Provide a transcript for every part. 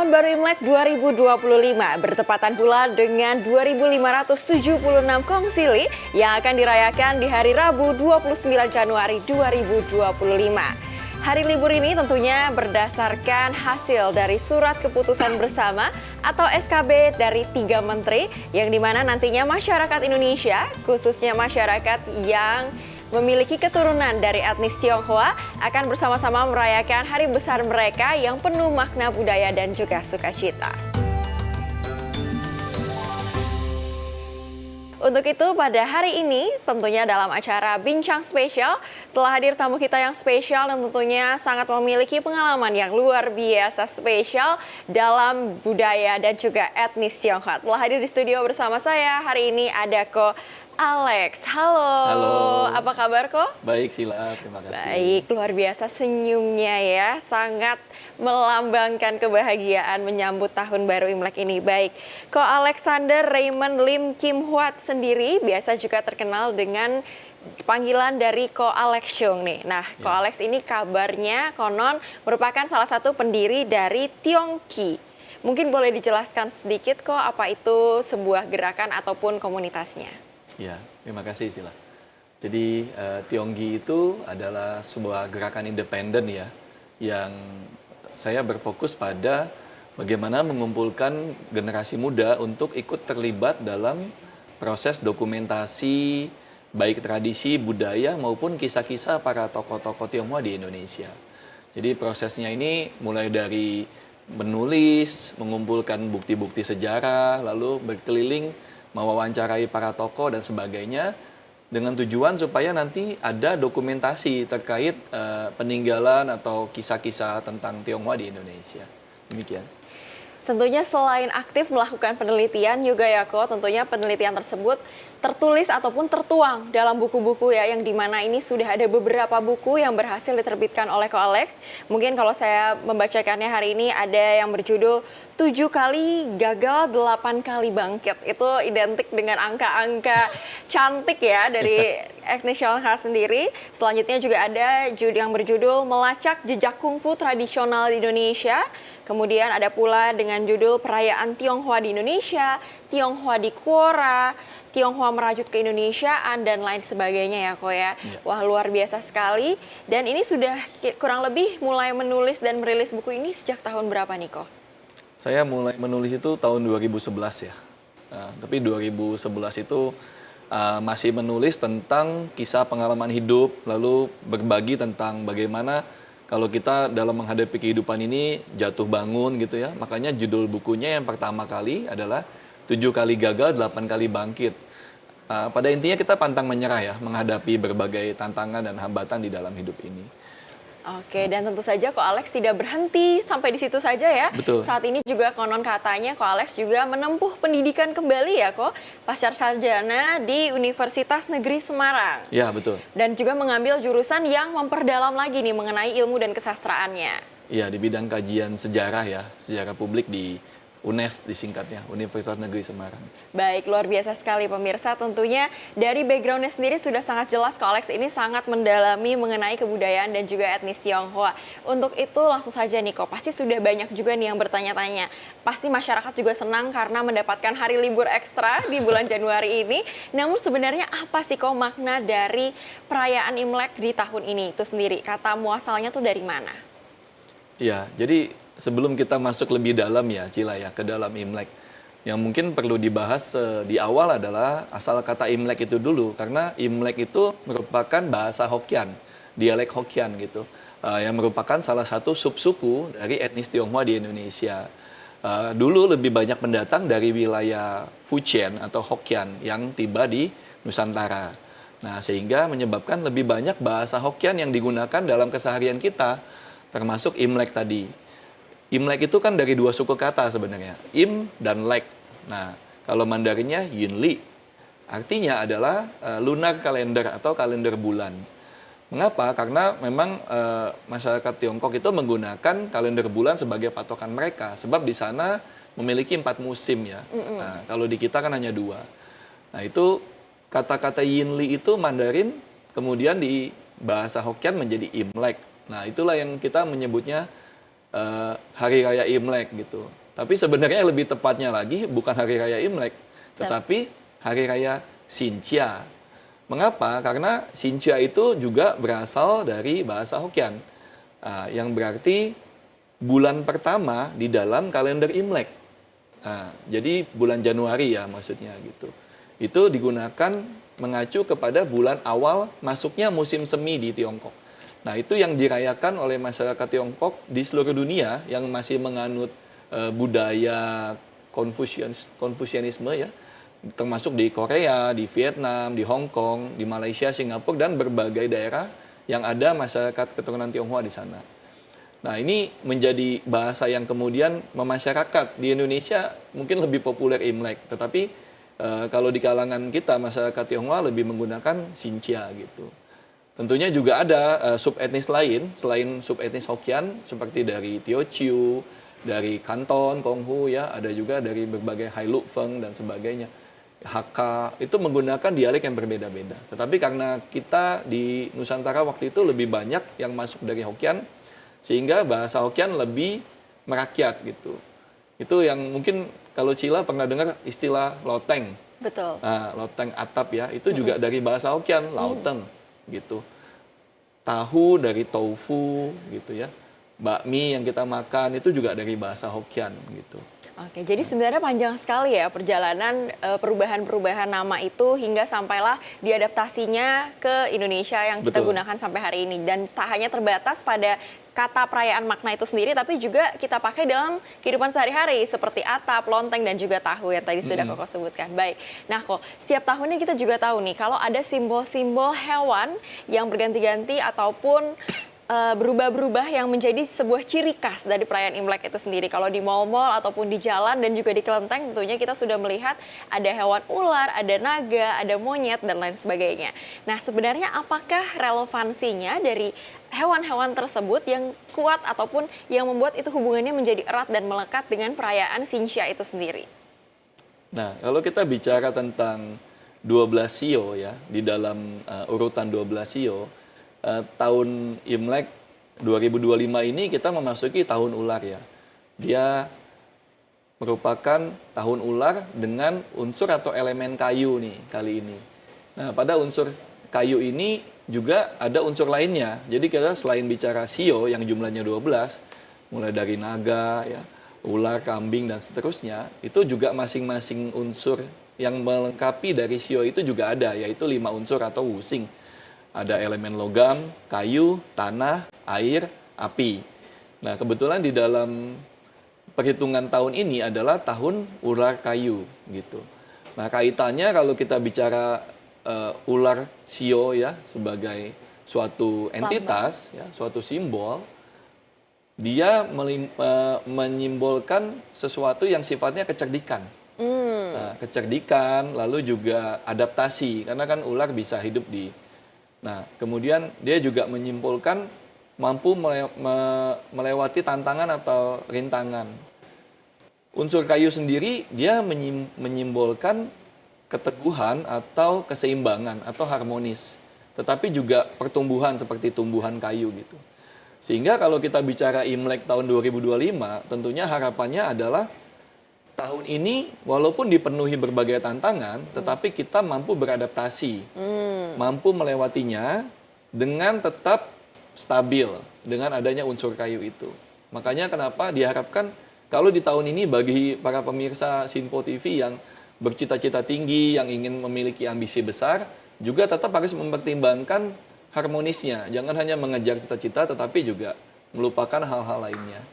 Tahun Baru Imlek 2025 bertepatan pula dengan 2576 Kongzili yang akan dirayakan di hari Rabu 29 Januari 2025. Hari libur ini tentunya berdasarkan hasil dari surat keputusan bersama atau SKB dari 3 menteri yang dimana nantinya masyarakat Indonesia, khususnya masyarakat yang memiliki keturunan dari etnis Tionghoa akan bersama-sama merayakan hari besar mereka yang penuh makna budaya dan juga sukacita. Untuk itu pada hari ini tentunya dalam acara Bincang Spesial telah hadir tamu kita yang spesial dan tentunya sangat memiliki pengalaman yang luar biasa spesial dalam budaya dan juga etnis Tionghoa. Telah hadir di studio bersama saya hari ini ada Ko Alex. Halo. Halo. Apa kabar Ko? Baik Sila, terima kasih. Baik, luar biasa senyumnya ya, sangat melambangkan kebahagiaan menyambut tahun baru Imlek ini. Baik, Ko Alexander Raymond Lim Kim Huat sendiri biasa juga terkenal dengan panggilan dari Ko Alex Chung nih. Nah, Ko Alex ini kabarnya konon merupakan salah satu pendiri dari Tiongki. Mungkin boleh dijelaskan sedikit Ko apa itu sebuah gerakan ataupun komunitasnya? Ya, terima kasih Sila. Jadi Tionggi itu adalah sebuah gerakan independen ya, yang saya berfokus pada bagaimana mengumpulkan generasi muda untuk ikut terlibat dalam proses dokumentasi baik tradisi, budaya maupun kisah-kisah para tokoh-tokoh Tionghoa di Indonesia. Jadi prosesnya ini mulai dari menulis, mengumpulkan bukti-bukti sejarah, lalu berkeliling mewawancarai para tokoh dan sebagainya dengan tujuan supaya nanti ada dokumentasi terkait peninggalan atau kisah-kisah tentang Tionghoa di Indonesia. Demikian. Tentunya selain aktif melakukan penelitian juga ya Ko, tentunya penelitian tersebut tertulis ataupun tertuang dalam buku-buku ya, yang dimana ini sudah ada beberapa buku yang berhasil diterbitkan oleh Ko Alex. Mungkin kalau saya membacakannya hari ini ada yang berjudul 7 kali gagal 8 kali bangkit. Itu identik dengan angka-angka cantik ya dari etnis Tionghoa sendiri. Selanjutnya juga ada yang berjudul Melacak Jejak Kungfu Tradisional di Indonesia. Kemudian ada pula dengan judul Perayaan Tionghoa di Indonesia, Tionghoa di Quora, Tionghoa merajut keindonesiaan dan lain sebagainya ya Ko ya. Wah luar biasa sekali. Dan ini sudah kurang lebih mulai menulis dan merilis buku ini sejak tahun berapa nih Ko? Saya mulai menulis itu tahun 2011 ya. Tapi 2011 itu masih menulis tentang kisah pengalaman hidup, lalu berbagi tentang bagaimana kalau kita dalam menghadapi kehidupan ini jatuh bangun gitu ya. Makanya judul bukunya yang pertama kali adalah 7 kali gagal, 8 kali bangkit. Pada intinya kita pantang menyerah ya, menghadapi berbagai tantangan dan hambatan di dalam hidup ini. Oke, dan tentu saja Ko Alex tidak berhenti sampai di situ saja ya. Betul. Saat ini juga konon katanya Ko Alex juga menempuh pendidikan kembali ya Ko, pasca sarjana di Universitas Negeri Semarang. Ya, betul. Dan juga mengambil jurusan yang memperdalam lagi nih mengenai ilmu dan kesastraannya. Iya, di bidang kajian sejarah ya, sejarah publik di UNES disingkatnya, Universitas Negeri Semarang. Baik, luar biasa sekali pemirsa. Tentunya dari backgroundnya sendiri sudah sangat jelas Ko Alex ini sangat mendalami mengenai kebudayaan dan juga etnis Tionghoa. Untuk itu langsung saja nih Ko, pasti sudah banyak juga nih yang bertanya-tanya. Pasti masyarakat juga senang karena mendapatkan hari libur ekstra di bulan Januari ini. Namun sebenarnya apa sih Ko makna dari perayaan Imlek di tahun ini itu sendiri? Kata muasalnya tuh dari mana? Ya, jadi sebelum kita masuk lebih dalam ya Cila ya, ke dalam Imlek, yang mungkin perlu dibahas di awal adalah asal kata Imlek itu dulu, karena Imlek itu merupakan bahasa Hokkien, dialek Hokkien gitu, yang merupakan salah satu subsuku dari etnis Tionghoa di Indonesia. Dulu lebih banyak pendatang dari wilayah Fujian atau Hokkien yang tiba di Nusantara. Nah, sehingga menyebabkan lebih banyak bahasa Hokkien yang digunakan dalam keseharian kita, termasuk Imlek tadi. Imlek itu kan dari 2 suku kata sebenarnya, Im dan Lek. Nah, kalau Mandarinnya Yinli, artinya adalah lunar kalender atau kalender bulan. Mengapa? Karena memang masyarakat Tiongkok itu menggunakan kalender bulan sebagai patokan mereka, sebab di sana memiliki 4 musim ya. Nah, kalau di kita kan hanya 2. Nah, itu kata-kata Yinli itu Mandarin, kemudian di bahasa Hokkien menjadi Imlek. Nah, itulah yang kita menyebutnya Hari Raya Imlek gitu. Tapi sebenarnya lebih tepatnya lagi bukan Hari Raya Imlek, tetapi Hari Raya Xinjia. Mengapa? Karena Xinjia itu juga berasal dari bahasa Hokian, yang berarti bulan pertama di dalam kalender Imlek. Jadi bulan Januari ya maksudnya gitu. Itu digunakan mengacu kepada bulan awal masuknya musim semi di Tiongkok. Nah, itu yang dirayakan oleh masyarakat Tiongkok di seluruh dunia yang masih menganut budaya Konfusianisme ya, termasuk di Korea, di Vietnam, di Hong Kong, di Malaysia, Singapura, dan berbagai daerah yang ada masyarakat keturunan Tionghoa di sana. Nah, ini menjadi bahasa yang kemudian memasyarakat di Indonesia mungkin lebih populer Imlek, tetapi kalau di kalangan kita masyarakat Tionghoa lebih menggunakan Xinjia gitu. Tentunya juga ada subetnis lain selain subetnis Hokian seperti dari Teochew, dari Kanton, Konghu ya, ada juga dari berbagai Hai Lu Feng dan sebagainya. Hakka itu menggunakan dialek yang berbeda-beda. Tetapi karena kita di Nusantara waktu itu lebih banyak yang masuk dari Hokian, sehingga bahasa Hokian lebih merakyat gitu. Itu yang mungkin kalau Cila pernah dengar istilah loteng. Betul. Nah, loteng atap ya, itu juga dari bahasa Hokian, laoteng gitu. Tahu dari tofu gitu ya. Bakmi yang kita makan itu juga dari bahasa Hokian gitu. Oke, jadi sebenarnya panjang sekali ya perjalanan perubahan-perubahan nama itu hingga sampailah diadaptasinya ke Indonesia yang kita Betul. gunakan sampai hari ini. Dan tak hanya terbatas pada kata perayaan makna itu sendiri, tapi juga kita pakai dalam kehidupan sehari-hari seperti atap, lonteng, dan juga tahu yang tadi sudah Koko sebutkan. Baik, nah kok setiap tahunnya kita juga tahu nih kalau ada simbol-simbol hewan yang berganti-ganti ataupun berubah-berubah yang menjadi sebuah ciri khas dari perayaan Imlek itu sendiri. Kalau di mal-mal ataupun di jalan dan juga di kelenteng tentunya kita sudah melihat ada hewan ular, ada naga, ada monyet, dan lain sebagainya. Nah, sebenarnya apakah relevansinya dari hewan-hewan tersebut yang kuat ataupun yang membuat itu hubungannya menjadi erat dan melekat dengan perayaan Xinjia itu sendiri? Nah, kalau kita bicara tentang 12 sio ya, di dalam urutan 12 sio, tahun Imlek 2025 ini kita memasuki tahun ular ya. Dia merupakan tahun ular dengan unsur atau elemen kayu nih kali ini. Nah, pada unsur kayu ini juga ada unsur lainnya. Jadi kita selain bicara sio yang jumlahnya 12, mulai dari naga ya, ular, kambing, dan seterusnya, itu juga masing-masing unsur yang melengkapi dari sio itu juga ada, yaitu 5 unsur atau wusing. Ada elemen logam, kayu, tanah, air, api. Nah, kebetulan di dalam perhitungan tahun ini adalah tahun ular kayu gitu. Nah, kaitannya kalau kita bicara ular sio ya sebagai suatu entitas, ya, suatu simbol, dia menyimbolkan sesuatu yang sifatnya kecerdikan. Nah, kecerdikan, lalu juga adaptasi, karena kan ular bisa hidup di. Nah, kemudian dia juga menyimpulkan mampu melewati tantangan atau rintangan. Unsur kayu sendiri dia menyimbolkan keteguhan atau keseimbangan atau harmonis. Tetapi juga pertumbuhan seperti tumbuhan kayu gitu. Sehingga kalau kita bicara Imlek tahun 2025, tentunya harapannya adalah tahun ini walaupun dipenuhi berbagai tantangan, tetapi kita mampu beradaptasi, mampu melewatinya dengan tetap stabil dengan adanya unsur kayu itu. Makanya kenapa diharapkan kalau di tahun ini bagi para pemirsa Sinpo TV yang bercita-cita tinggi, yang ingin memiliki ambisi besar, juga tetap harus mempertimbangkan harmonisnya. Jangan hanya mengejar cita-cita, tetapi juga melupakan hal-hal lainnya.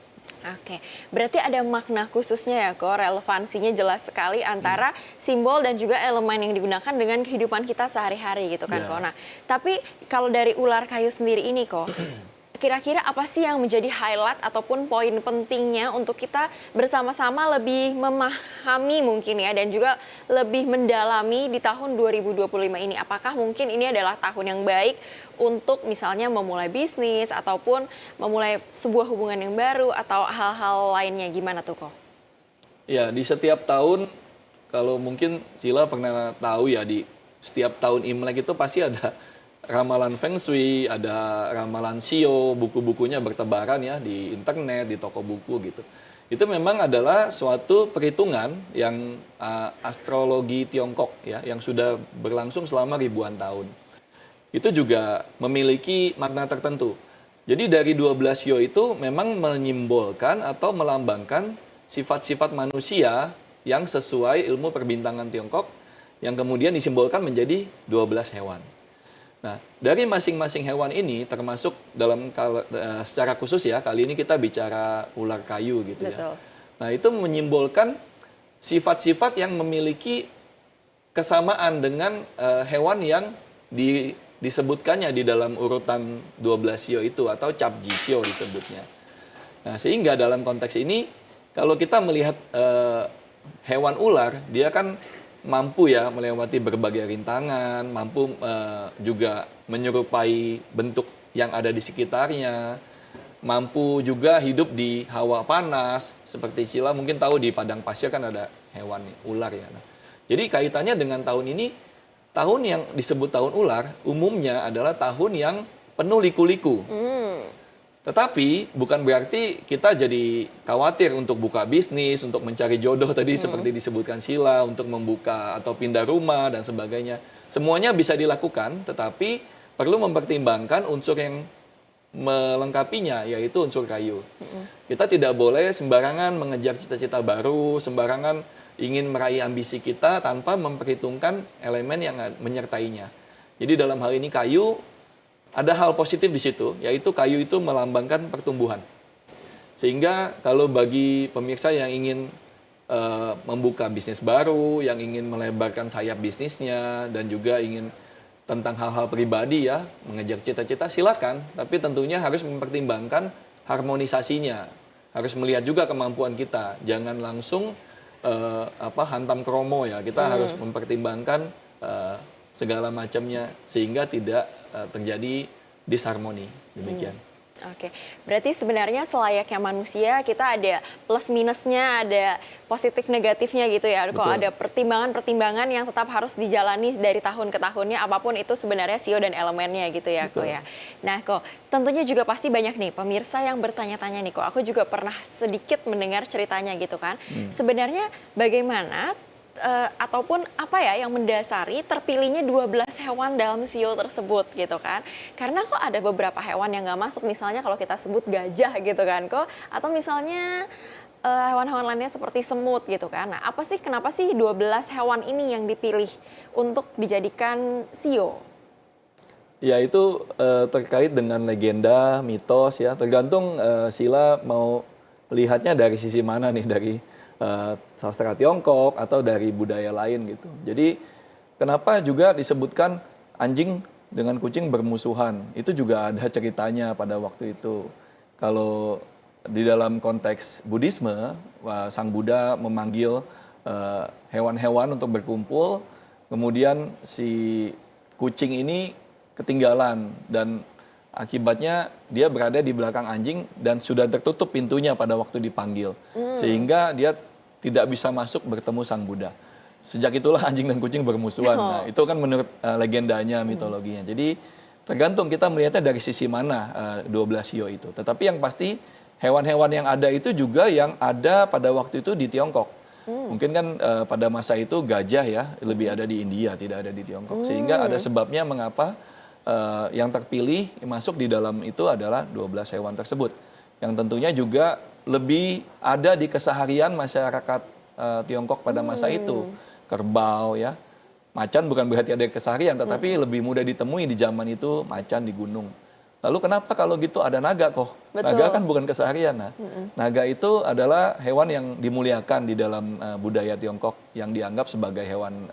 Oke, berarti ada makna khususnya ya kok, relevansinya jelas sekali antara simbol dan juga elemen yang digunakan dengan kehidupan kita sehari-hari gitu kan kok. Nah, tapi kalau dari ular kayu sendiri ini kok, kira-kira apa sih yang menjadi highlight ataupun poin pentingnya untuk kita bersama-sama lebih memahami mungkin ya dan juga lebih mendalami di tahun 2025 ini? Apakah mungkin ini adalah tahun yang baik untuk misalnya memulai bisnis ataupun memulai sebuah hubungan yang baru atau hal-hal lainnya, gimana tuh kok? Ya, di setiap tahun kalau mungkin Cila pernah tahu ya, di setiap tahun Imlek itu pasti ada ramalan Feng Shui, ada ramalan Shio, buku-bukunya bertebaran ya di internet, di toko buku gitu. Itu memang adalah suatu perhitungan yang astrologi Tiongkok ya, yang sudah berlangsung selama ribuan tahun. Itu juga memiliki makna tertentu. Jadi dari 12 Shio itu memang menyimbolkan atau melambangkan sifat-sifat manusia yang sesuai ilmu perbintangan Tiongkok yang kemudian disimbolkan menjadi 12 hewan. Nah, dari masing-masing hewan ini termasuk dalam secara khusus ya, kali ini kita bicara ular kayu gitu ya. Betul. Nah, itu menyimbolkan sifat-sifat yang memiliki kesamaan dengan hewan yang disebutkannya di dalam urutan 12 Shio itu atau Capji Shio disebutnya. Nah, sehingga dalam konteks ini kalau kita melihat hewan ular, dia kan mampu ya melewati berbagai rintangan, mampu juga menyerupai bentuk yang ada di sekitarnya, mampu juga hidup di hawa panas, seperti Sheila mungkin tahu di padang pasir kan ada hewan ular ya. Nah, jadi kaitannya dengan tahun ini, tahun yang disebut tahun ular umumnya adalah tahun yang penuh liku-liku. Tetapi bukan berarti kita jadi khawatir untuk buka bisnis, untuk mencari jodoh tadi seperti disebutkan Sheila, untuk membuka atau pindah rumah dan sebagainya. Semuanya bisa dilakukan, tetapi perlu mempertimbangkan unsur yang melengkapinya, yaitu unsur kayu. Kita tidak boleh sembarangan mengejar cita-cita baru, sembarangan ingin meraih ambisi kita tanpa memperhitungkan elemen yang menyertainya. Jadi dalam hal ini kayu, ada hal positif di situ, yaitu kayu itu melambangkan pertumbuhan. Sehingga kalau bagi pemirsa yang ingin membuka bisnis baru, yang ingin melebarkan sayap bisnisnya, dan juga ingin tentang hal-hal pribadi ya, mengejar cita-cita, silakan. Tapi tentunya harus mempertimbangkan harmonisasinya. Harus melihat juga kemampuan kita. Jangan langsung hantam kromo ya. Kita harus mempertimbangkan segala macamnya sehingga tidak terjadi disharmoni, demikian. Oke, berarti sebenarnya selayaknya manusia kita ada plus minusnya, ada positif negatifnya gitu ya. Kok ada pertimbangan-pertimbangan yang tetap harus dijalani dari tahun ke tahunnya, apapun itu sebenarnya Shio dan elemennya gitu ya, Ko ya. Nah, Ko, tentunya juga pasti banyak nih pemirsa yang bertanya-tanya nih, Ko. Aku juga pernah sedikit mendengar ceritanya gitu kan. Sebenarnya bagaimana ataupun apa ya yang mendasari terpilihnya 12 hewan dalam Shio tersebut gitu kan. Karena kok ada beberapa hewan yang nggak masuk, misalnya kalau kita sebut gajah gitu kan kok, atau misalnya hewan-hewan lainnya seperti semut gitu kan. Nah, kenapa sih 12 hewan ini yang dipilih untuk dijadikan Shio? Ya itu terkait dengan legenda, mitos ya, tergantung Sheila mau lihatnya dari sisi mana nih, dari sastra Tiongkok atau dari budaya lain gitu. Jadi kenapa juga disebutkan anjing dengan kucing bermusuhan? Itu juga ada ceritanya pada waktu itu. Kalau di dalam konteks Buddhisme, Sang Buddha memanggil hewan-hewan untuk berkumpul, kemudian si kucing ini ketinggalan dan akibatnya dia berada di belakang anjing dan sudah tertutup pintunya pada waktu dipanggil. Sehingga dia tidak bisa masuk bertemu Sang Buddha. Sejak itulah anjing dan kucing bermusuhan. Nah, itu kan menurut legendanya, mitologinya. Jadi tergantung kita melihatnya dari sisi mana 12 Shio itu. Tetapi yang pasti hewan-hewan yang ada itu juga yang ada pada waktu itu di Tiongkok. Mungkin kan pada masa itu gajah ya lebih ada di India, tidak ada di Tiongkok. Sehingga ada sebabnya mengapa yang terpilih masuk di dalam itu adalah 12 hewan tersebut. Yang tentunya juga lebih ada di keseharian masyarakat Tiongkok pada masa itu. Kerbau ya, macan bukan berarti ada di keseharian, tetapi lebih mudah ditemui di zaman itu macan di gunung. Lalu kenapa kalau gitu ada naga kok? Betul. Naga kan bukan keseharian. Nah, naga itu adalah hewan yang dimuliakan di dalam budaya Tiongkok yang dianggap sebagai hewan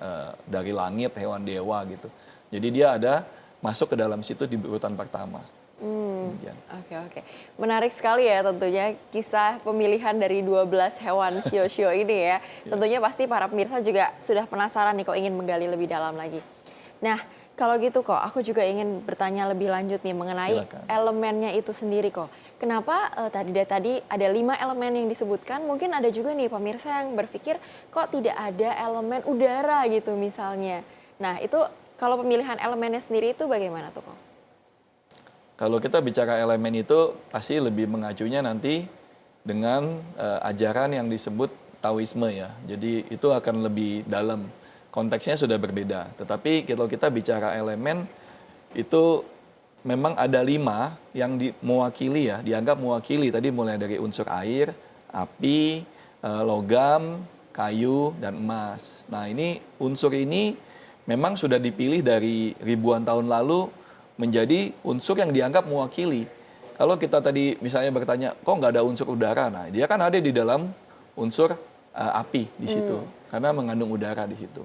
dari langit, hewan dewa gitu. Jadi dia ada masuk ke dalam situ di urutan pertama. Oke. Menarik sekali ya tentunya kisah pemilihan dari 12 hewan Shio ini ya. Tentunya pasti para pemirsa juga sudah penasaran nih kok, ingin menggali lebih dalam lagi. Nah, kalau gitu kok aku juga ingin bertanya lebih lanjut nih mengenai elemennya itu sendiri kok. Kenapa tadi ada 5 elemen yang disebutkan, mungkin ada juga nih pemirsa yang berpikir kok tidak ada elemen udara gitu misalnya. Nah, itu Kalau pemilihan elemennya sendiri itu bagaimana tuh kok? Kalau kita bicara elemen itu pasti lebih mengacunya nanti dengan ajaran yang disebut Taoisme ya. Jadi itu akan lebih dalam, konteksnya sudah berbeda. Tetapi kalau kita bicara elemen itu memang ada 5 yang mewakili ya, dianggap mewakili tadi mulai dari unsur air, api, logam, kayu, dan emas. Nah ini unsur ini memang sudah dipilih dari ribuan tahun lalu menjadi unsur yang dianggap mewakili. Kalau kita tadi misalnya bertanya, kok nggak ada unsur udara? Nah dia kan ada di dalam unsur api di situ, karena mengandung udara di situ.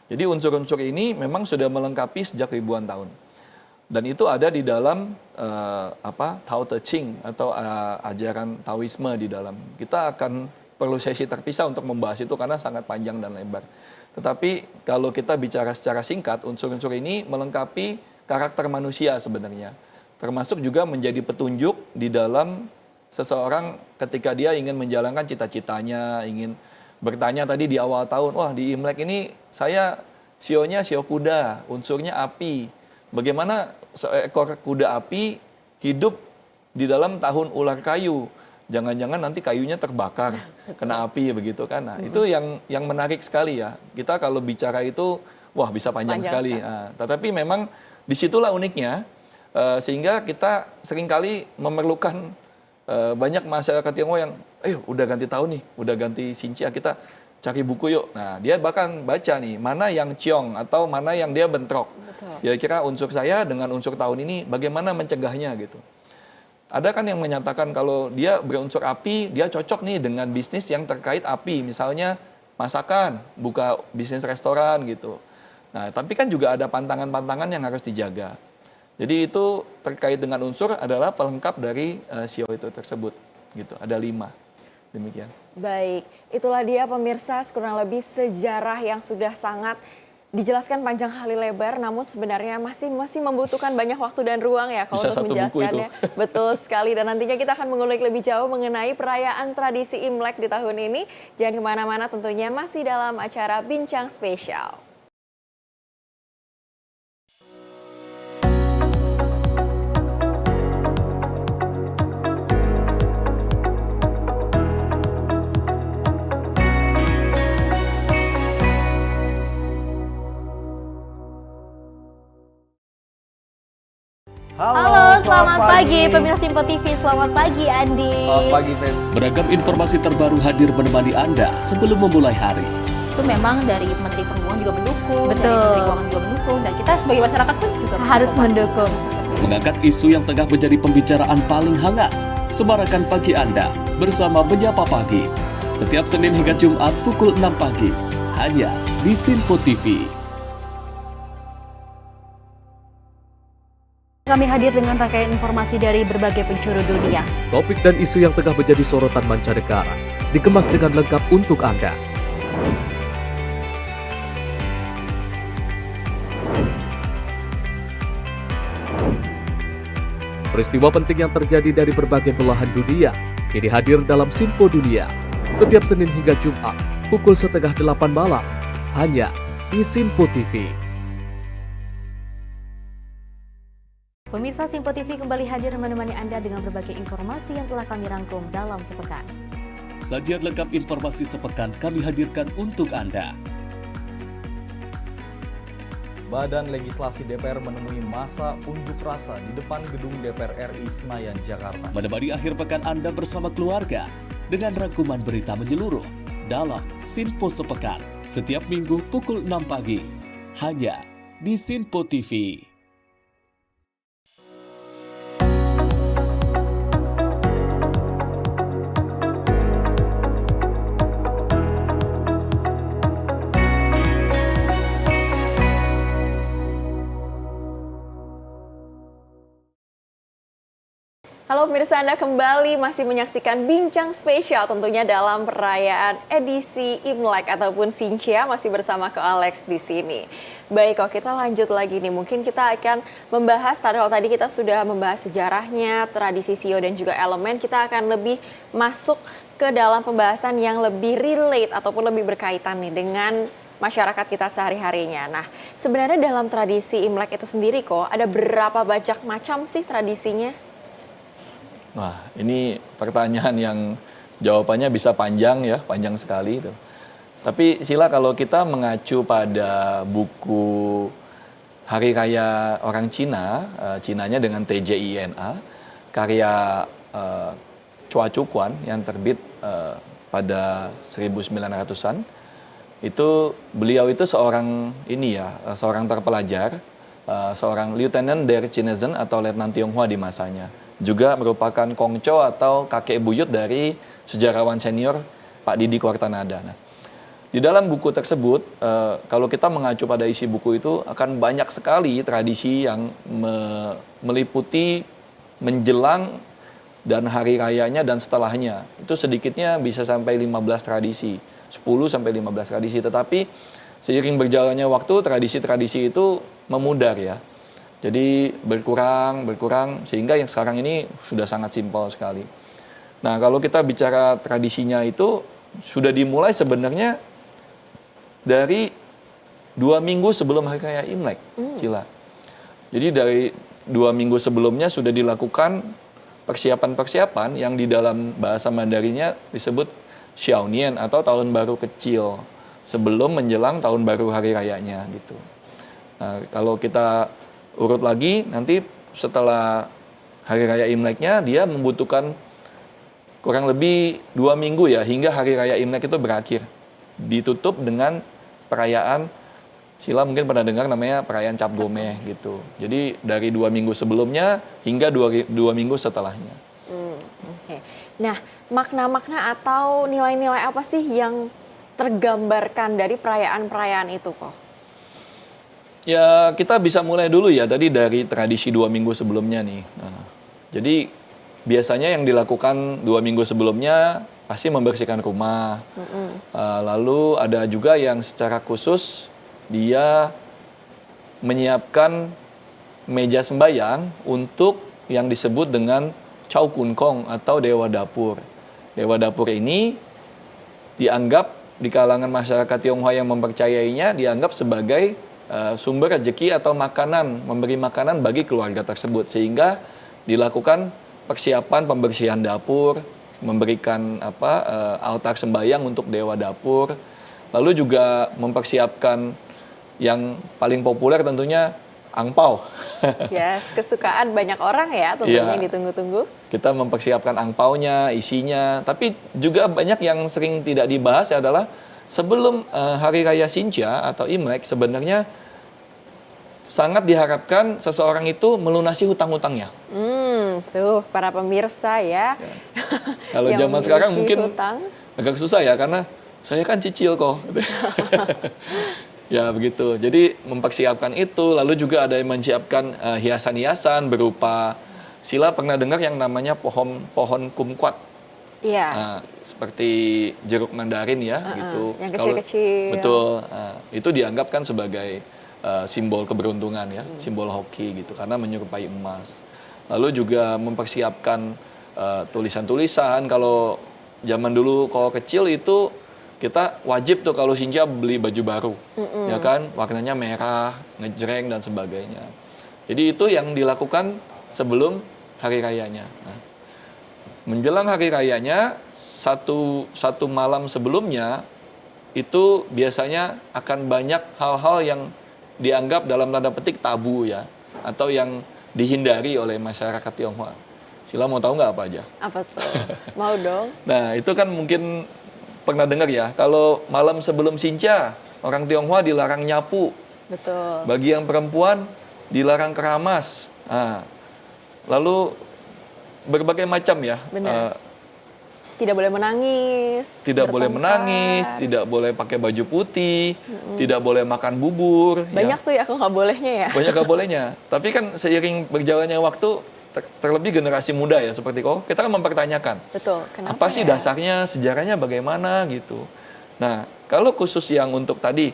Jadi unsur-unsur ini memang sudah melengkapi sejak ribuan tahun. Dan itu ada di dalam Tao Te Ching atau ajaran Taoisme di dalam. Kita akan perlu sesi terpisah untuk membahas itu karena sangat panjang dan lebar. Tetapi kalau kita bicara secara singkat, unsur-unsur ini melengkapi karakter manusia sebenarnya. Termasuk juga menjadi petunjuk di dalam seseorang ketika dia ingin menjalankan cita-citanya, ingin bertanya tadi di awal tahun, wah di Imlek ini saya sionya sio kuda, unsurnya api. Bagaimana seekor kuda api hidup di dalam tahun ular kayu? Jangan-jangan nanti kayunya terbakar, kena api begitu kan? Nah, itu yang menarik sekali ya. Kita kalau bicara itu, wah bisa panjang sekali. Nah, tetapi memang disitulah uniknya, sehingga kita seringkali memerlukan banyak masyarakat Tionghoa yang, ayo udah ganti tahun nih, udah ganti Xinjia, kita cari buku yuk. Nah, dia bahkan baca nih, mana yang ciong atau mana yang dia bentrok. Kira-kira unsur saya dengan unsur tahun ini, bagaimana mencegahnya gitu. Ada kan yang menyatakan kalau dia berunsur api, dia cocok nih dengan bisnis yang terkait api. Misalnya masakan, buka bisnis restoran gitu. Nah, tapi kan juga ada pantangan-pantangan yang harus dijaga. Jadi itu terkait dengan unsur adalah pelengkap dari sio itu tersebut. Gitu. Ada 5. Demikian. Baik, itulah dia pemirsa kurang lebih sejarah yang sudah sangat dijelaskan panjang kali lebar, namun sebenarnya masih membutuhkan banyak waktu dan ruang ya kalau untuk menjelaskannya. Betul sekali, dan nantinya kita akan mengulik lebih jauh mengenai perayaan tradisi Imlek di tahun ini. Jangan kemana-mana, tentunya masih dalam acara Bincang Spesial. Halo, selamat pagi pemirsa Simpo TV, selamat pagi Andi. Selamat pagi, Fen. Beragam informasi terbaru hadir menemani Anda sebelum memulai hari. Itu memang dari Menteri Perhubungan juga mendukung, Betul. dari Menteri Keuangan juga mendukung, dan kita sebagai masyarakat pun juga harus mendukung. Mengangkat isu yang tengah menjadi pembicaraan paling hangat. Semarakan pagi Anda bersama Menyapa Pagi. Setiap Senin hingga Jumat pukul 6 pagi. Hanya di Simpo TV. Kami hadir dengan rangkaian informasi dari berbagai penjuru dunia. Topik dan isu yang tengah menjadi sorotan mancanegara dikemas dengan lengkap untuk Anda. Peristiwa penting yang terjadi dari berbagai belahan dunia kini hadir dalam Simpo Dunia. Setiap Senin hingga Jumat pukul 7:30 malam hanya di Simpo TV. Pemirsa Simpo TV kembali hadir menemani Anda dengan berbagai informasi yang telah kami rangkum dalam sepekan. Sajian lengkap informasi sepekan kami hadirkan untuk Anda. Badan Legislasi DPR menemui masa unjuk rasa di depan gedung DPR RI Senayan, Jakarta. Menemani akhir pekan Anda bersama keluarga dengan rangkuman berita menyeluruh dalam Simpo Sepekan setiap minggu pukul 6 pagi hanya di Simpo TV. Halo pemirsa, Anda kembali masih menyaksikan Bincang Spesial tentunya dalam perayaan edisi Imlek ataupun Xinjia, masih bersama Ko Alex di sini. Baik, kok kita lanjut lagi nih. Mungkin kita akan membahas, kalau tadi kita sudah membahas sejarahnya, tradisi sio dan juga elemen, kita akan lebih masuk ke dalam pembahasan yang lebih relate ataupun lebih berkaitan nih dengan masyarakat kita sehari-harinya. Nah, sebenarnya dalam tradisi Imlek itu sendiri kok, ada berapa banyak macam sih tradisinya? Wah, ini pertanyaan yang jawabannya bisa panjang ya, panjang sekali itu. Tapi Sila, kalau kita mengacu pada buku Hari Raya Orang Cina, Cinanya dengan TJINA, karya Chua Chu Kuan yang terbit pada 1900-an, itu beliau itu seorang seorang terpelajar, seorang Lieutenant der Chinesen atau Letnan Tionghoa di masanya. Juga merupakan kongco atau kakek buyut dari sejarawan senior Pak Didi Kuartanada. Nah, di dalam buku tersebut, kalau kita mengacu pada isi buku itu, akan banyak sekali tradisi yang meliputi menjelang dan hari rayanya dan setelahnya. Itu sedikitnya bisa sampai 15 tradisi, 10 sampai 15 tradisi. Tetapi seiring berjalannya waktu, tradisi-tradisi itu memudar ya. Jadi berkurang sehingga yang sekarang ini sudah sangat simpel sekali. Nah, kalau kita bicara tradisinya itu sudah dimulai sebenarnya dari 2 minggu sebelum Hari Raya Imlek, Cila. Jadi dari 2 minggu sebelumnya sudah dilakukan persiapan-persiapan yang di dalam bahasa Mandarinnya disebut Xiaonian atau tahun baru kecil sebelum menjelang tahun baru hari rayanya gitu. Nah, kalau kita urut lagi, nanti setelah Hari Raya Imleknya dia membutuhkan kurang lebih 2 minggu ya, hingga Hari Raya Imlek itu berakhir. Ditutup dengan perayaan, Sila mungkin pernah dengar namanya perayaan Cap Gomeh gitu. Jadi dari 2 minggu sebelumnya hingga 2 minggu setelahnya. Oke. Nah, makna-makna atau nilai-nilai apa sih yang tergambarkan dari perayaan-perayaan itu kok? Ya, kita bisa mulai dulu ya tadi dari tradisi 2 minggu sebelumnya nih. Nah, jadi biasanya yang dilakukan 2 minggu sebelumnya pasti membersihkan rumah. Lalu ada juga yang secara khusus dia menyiapkan meja sembayang untuk yang disebut dengan Chow Kun Kong atau Dewa Dapur. Dewa Dapur ini dianggap di kalangan masyarakat Tionghoa yang mempercayainya dianggap sebagai sumber rezeki atau makanan, memberi makanan bagi keluarga tersebut, sehingga dilakukan persiapan pembersihan dapur, memberikan altar sembayang untuk Dewa Dapur, lalu juga mempersiapkan yang paling populer tentunya angpau. Yes, kesukaan banyak orang ya tentunya yang ditunggu-tunggu. Kita mempersiapkan angpaunya, isinya, tapi juga banyak yang sering tidak dibahas adalah sebelum Hari Raya Xinjia atau Imlek sebenarnya sangat diharapkan seseorang itu melunasi hutang-hutangnya. Tuh para pemirsa ya. Kalau yang zaman sekarang memiliki mungkin hutang. agak susah ya karena saya kan cicil kok. Ya begitu. Jadi mempersiapkan itu, lalu juga ada yang menyiapkan hiasan-hiasan berupa, Sila pernah dengar yang namanya pohon kumquat. Iya. Nah, seperti jeruk mandarin ya gitu. Yang kecil-kecil. Betul. Itu dianggap kan sebagai simbol keberuntungan ya, simbol hoki gitu karena menyerupai emas. Lalu juga mempersiapkan tulisan-tulisan. Kalau zaman dulu kalau kecil itu kita wajib tuh kalau Xinjia beli baju baru, ya kan, warnanya merah, ngejreng dan sebagainya. Jadi itu yang dilakukan sebelum hari rayanya. Nah, menjelang hari rayanya satu malam sebelumnya itu biasanya akan banyak hal-hal yang dianggap dalam tanda petik tabu ya, atau yang dihindari oleh masyarakat Tionghoa. Sila mau tahu nggak apa aja? Apa tuh? Mau dong. Nah itu kan mungkin pernah dengar ya, kalau malam sebelum Xinjia orang Tionghoa dilarang nyapu. Betul. Bagi yang perempuan dilarang keramas. Nah, lalu berbagai macam ya. Benar. Tidak boleh menangis. Tidak boleh menangis, tidak boleh pakai baju putih, tidak boleh makan bubur. Banyak tuh ya aku nggak bolehnya ya. Banyak nggak bolehnya. Tapi kan seiring berjalannya waktu, terlebih generasi muda ya seperti kau, kita kan mempertanyakan. Betul. Kenapa apa sih ya? dasarnya, sejarahnya bagaimana gitu. Nah, kalau khusus yang untuk tadi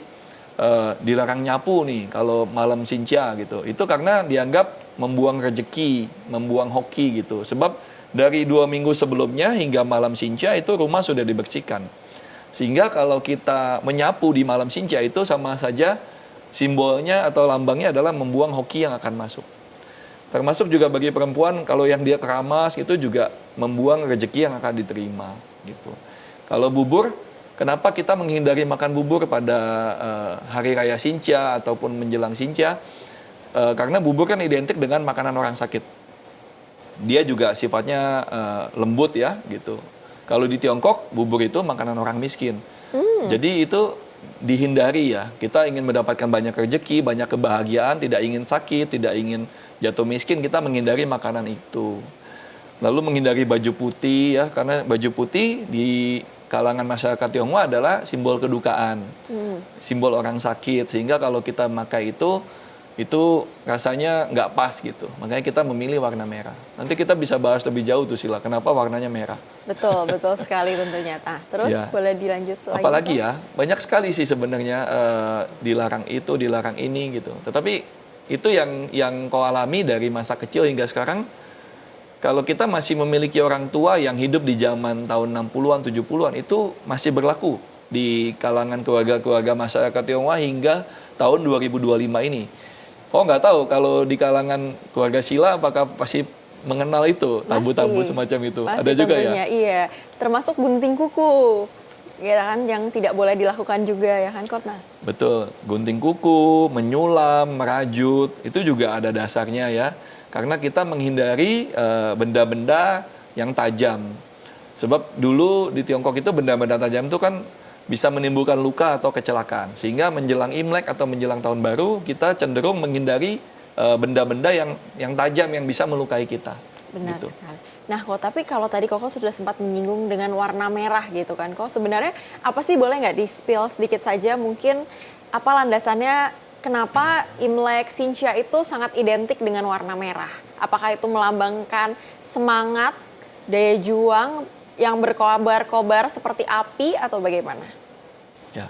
dilarang nyapu nih kalau malam Xinjia gitu, itu karena dianggap membuang rejeki, membuang hoki gitu. Sebab dari 2 minggu sebelumnya hingga malam Xinjia itu rumah sudah dibersihkan. Sehingga kalau kita menyapu di malam Xinjia itu sama saja simbolnya atau lambangnya adalah membuang hoki yang akan masuk. Termasuk juga bagi perempuan kalau yang dia keramas itu juga membuang rezeki yang akan diterima gitu. Kalau bubur, kenapa kita menghindari makan bubur pada hari raya Xinjia ataupun menjelang Xinjia? Karena bubur kan identik dengan makanan orang sakit. Dia juga sifatnya lembut ya gitu. Kalau di Tiongkok bubur itu makanan orang miskin. Jadi itu dihindari ya. Kita ingin mendapatkan banyak rezeki, banyak kebahagiaan, tidak ingin sakit, tidak ingin jatuh miskin, kita menghindari makanan itu. Lalu menghindari baju putih ya, karena baju putih di kalangan masyarakat Tionghoa adalah simbol kedukaan, simbol orang sakit. Sehingga kalau kita pakai itu rasanya nggak pas gitu. Makanya kita memilih warna merah. Nanti kita bisa bahas lebih jauh tuh Sila, kenapa warnanya merah. Betul, betul sekali tentunya. Nah, terus Ya. boleh dilanjut lagi? Apalagi ya, banyak sekali sih sebenarnya dilarang itu, dilarang ini gitu. Tetapi itu yang kau alami dari masa kecil hingga sekarang. Kalau kita masih memiliki orang tua yang hidup di zaman tahun 60-an, 70-an, itu masih berlaku di kalangan keluarga-keluarga masyarakat Tionghoa hingga tahun 2025 ini. Kau nggak tahu kalau di kalangan keluarga Sila apakah pasti mengenal itu, tabu-tabu Masih. semacam itu. Masih Ada juga tentunya, ya? Iya, termasuk gunting kuku. Ya kan, yang tidak boleh dilakukan juga ya kan, Kotna? Betul, gunting kuku, menyulam, merajut, itu juga ada dasarnya ya. Karena kita menghindari benda-benda yang tajam. Sebab dulu di Tiongkok itu benda-benda tajam itu kan bisa menimbulkan luka atau kecelakaan. Sehingga menjelang Imlek atau menjelang Tahun Baru, kita cenderung menghindari benda-benda yang tajam yang bisa melukai kita. Benar Gitu. sekali. Nah, kok tapi kalau tadi Koko sudah sempat menyinggung dengan warna merah gitu kan, kok sebenarnya apa sih, boleh nggak di-spill sedikit saja mungkin apa landasannya kenapa Imlek Xinjia itu sangat identik dengan warna merah? Apakah itu melambangkan semangat, daya juang yang berkobar-kobar seperti api atau bagaimana? Ya,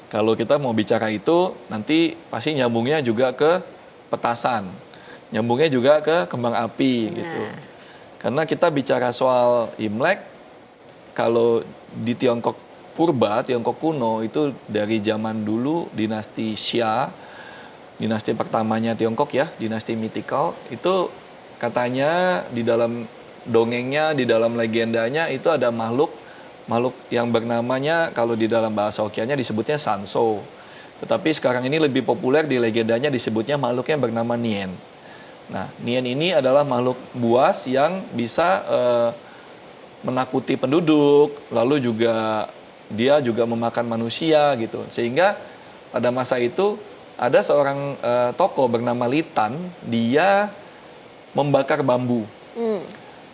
kalau kita mau bicara itu nanti pasti nyambungnya juga ke petasan, nyambungnya juga ke kembang api gitu. Karena kita bicara soal Imlek, kalau di Tiongkok purba, Tiongkok kuno itu dari zaman dulu dinasti Xia, dinasti pertamanya Tiongkok ya, dinasti mythical, itu katanya di dalam dongengnya, di dalam legendanya itu ada makhluk yang bernamanya, kalau di dalam bahasa Hokkiannya disebutnya Sanso. Tetapi sekarang ini lebih populer di legendanya disebutnya makhluknya bernama Nien. Nah, Nien ini adalah makhluk buas yang bisa menakuti penduduk, lalu juga dia juga memakan manusia gitu. Sehingga pada masa itu ada seorang tokoh bernama Litan, dia membakar bambu.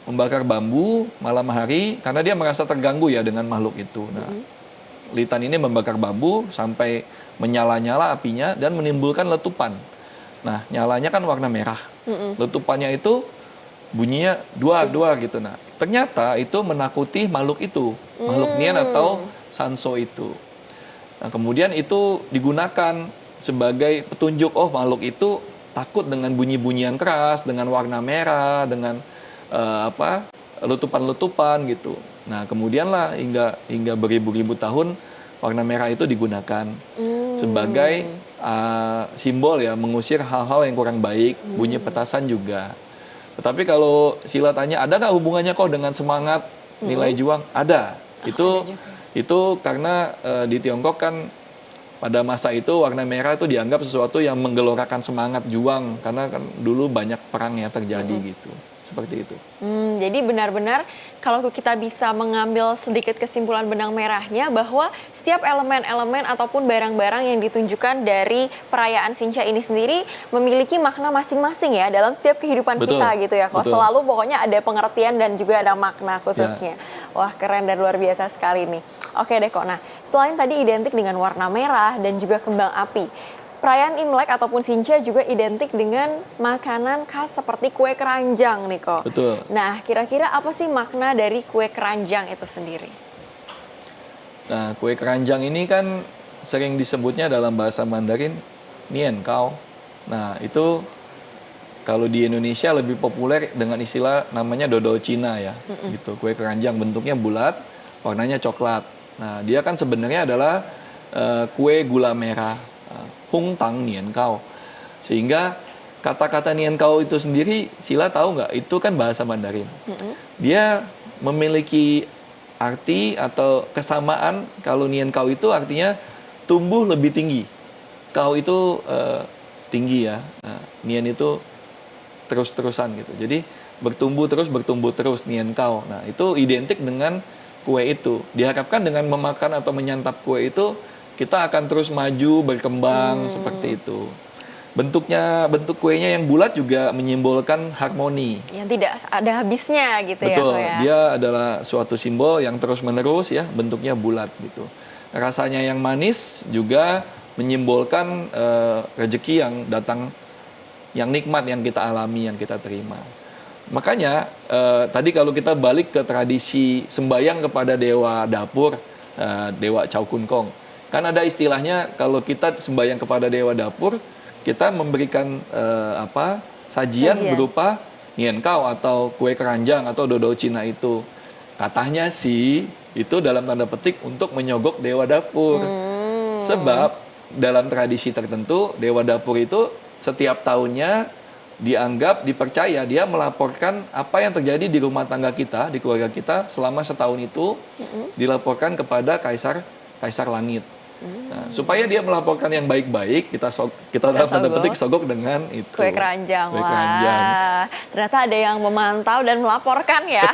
Membakar bambu malam hari karena dia merasa terganggu ya dengan makhluk itu. Nah, Litan ini membakar bambu sampai menyala-nyala apinya dan menimbulkan letupan. Nah, nyalanya kan warna merah. Letupannya itu bunyinya duar gitu. Nah, ternyata itu menakuti makhluk itu, makhluk Nien atau Sanso itu. Nah, kemudian itu digunakan sebagai petunjuk, oh makhluk itu takut dengan bunyi-bunyian keras, dengan warna merah, dengan letupan-letupan gitu. Nah, kemudianlah hingga beribu-ribu tahun warna merah itu digunakan sebagai simbol ya, mengusir hal-hal yang kurang baik, bunyi petasan juga. Tetapi kalau Sila tanya, ada nggak hubungannya kok dengan semangat, nilai juang? Ada. Itu karena di Tiongkok kan pada masa itu warna merah itu dianggap sesuatu yang menggelorakan semangat juang, karena kan dulu banyak perang yang terjadi gitu. Seperti itu. Jadi benar-benar kalau kita bisa mengambil sedikit kesimpulan benang merahnya bahwa setiap elemen-elemen ataupun barang-barang yang ditunjukkan dari perayaan Xinjia ini sendiri memiliki makna masing-masing ya dalam setiap kehidupan Betul, kita gitu ya. Kok betul. selalu pokoknya ada pengertian dan juga ada makna khususnya. Wah, keren dan luar biasa sekali nih. Oke deh kok. Nah, selain tadi identik dengan warna merah dan juga kembang api, perayaan Imlek ataupun Xinjia juga identik dengan makanan khas seperti kue keranjang nih kok. Betul. Nah, kira-kira apa sih makna dari kue keranjang itu sendiri? Nah, kue keranjang ini kan sering disebutnya dalam bahasa Mandarin Nian Kao. Nah, itu kalau di Indonesia lebih populer dengan istilah namanya dodol Cina ya. Gitu. Kue keranjang bentuknya bulat, warnanya coklat. Nah, dia kan sebenarnya adalah kue gula merah, hung tang nian kao. Sehingga kata-kata nian kao itu sendiri, Sila tahu nggak? Itu kan bahasa Mandarin. Dia memiliki arti atau kesamaan. Kalau nian kao itu artinya tumbuh lebih tinggi. Kau itu tinggi ya. Nah, nian itu terus-terusan gitu. Jadi bertumbuh terus nian kau. Nah, itu identik dengan kue itu. Diharapkan dengan memakan atau menyantap kue itu kita akan terus maju, berkembang seperti itu. Bentuk kuenya yang bulat juga menyimbolkan harmoni. Yang tidak ada habisnya gitu. Betul, ya, dia adalah suatu simbol yang terus-menerus ya, bentuknya bulat gitu. Rasanya yang manis juga menyimbolkan rezeki yang datang, yang nikmat yang kita alami, yang kita terima. Makanya tadi kalau kita balik ke tradisi sembayang kepada dewa dapur, dewa Chow Kun Kong, kan ada istilahnya kalau kita sembayang kepada dewa dapur, kita memberikan sajian berupa nian kao atau kue keranjang atau dodol Cina itu. Katanya sih itu dalam tanda petik untuk menyogok dewa dapur. Sebab dalam tradisi tertentu dewa dapur itu setiap tahunnya dipercaya dia melaporkan apa yang terjadi di rumah tangga kita, di keluarga kita selama setahun itu dilaporkan kepada kaisar langit. Nah, supaya dia melaporkan yang baik-baik, kita dalam tanda petik sogok dengan itu. Kue keranjang. Wah, ternyata ada yang memantau dan melaporkan ya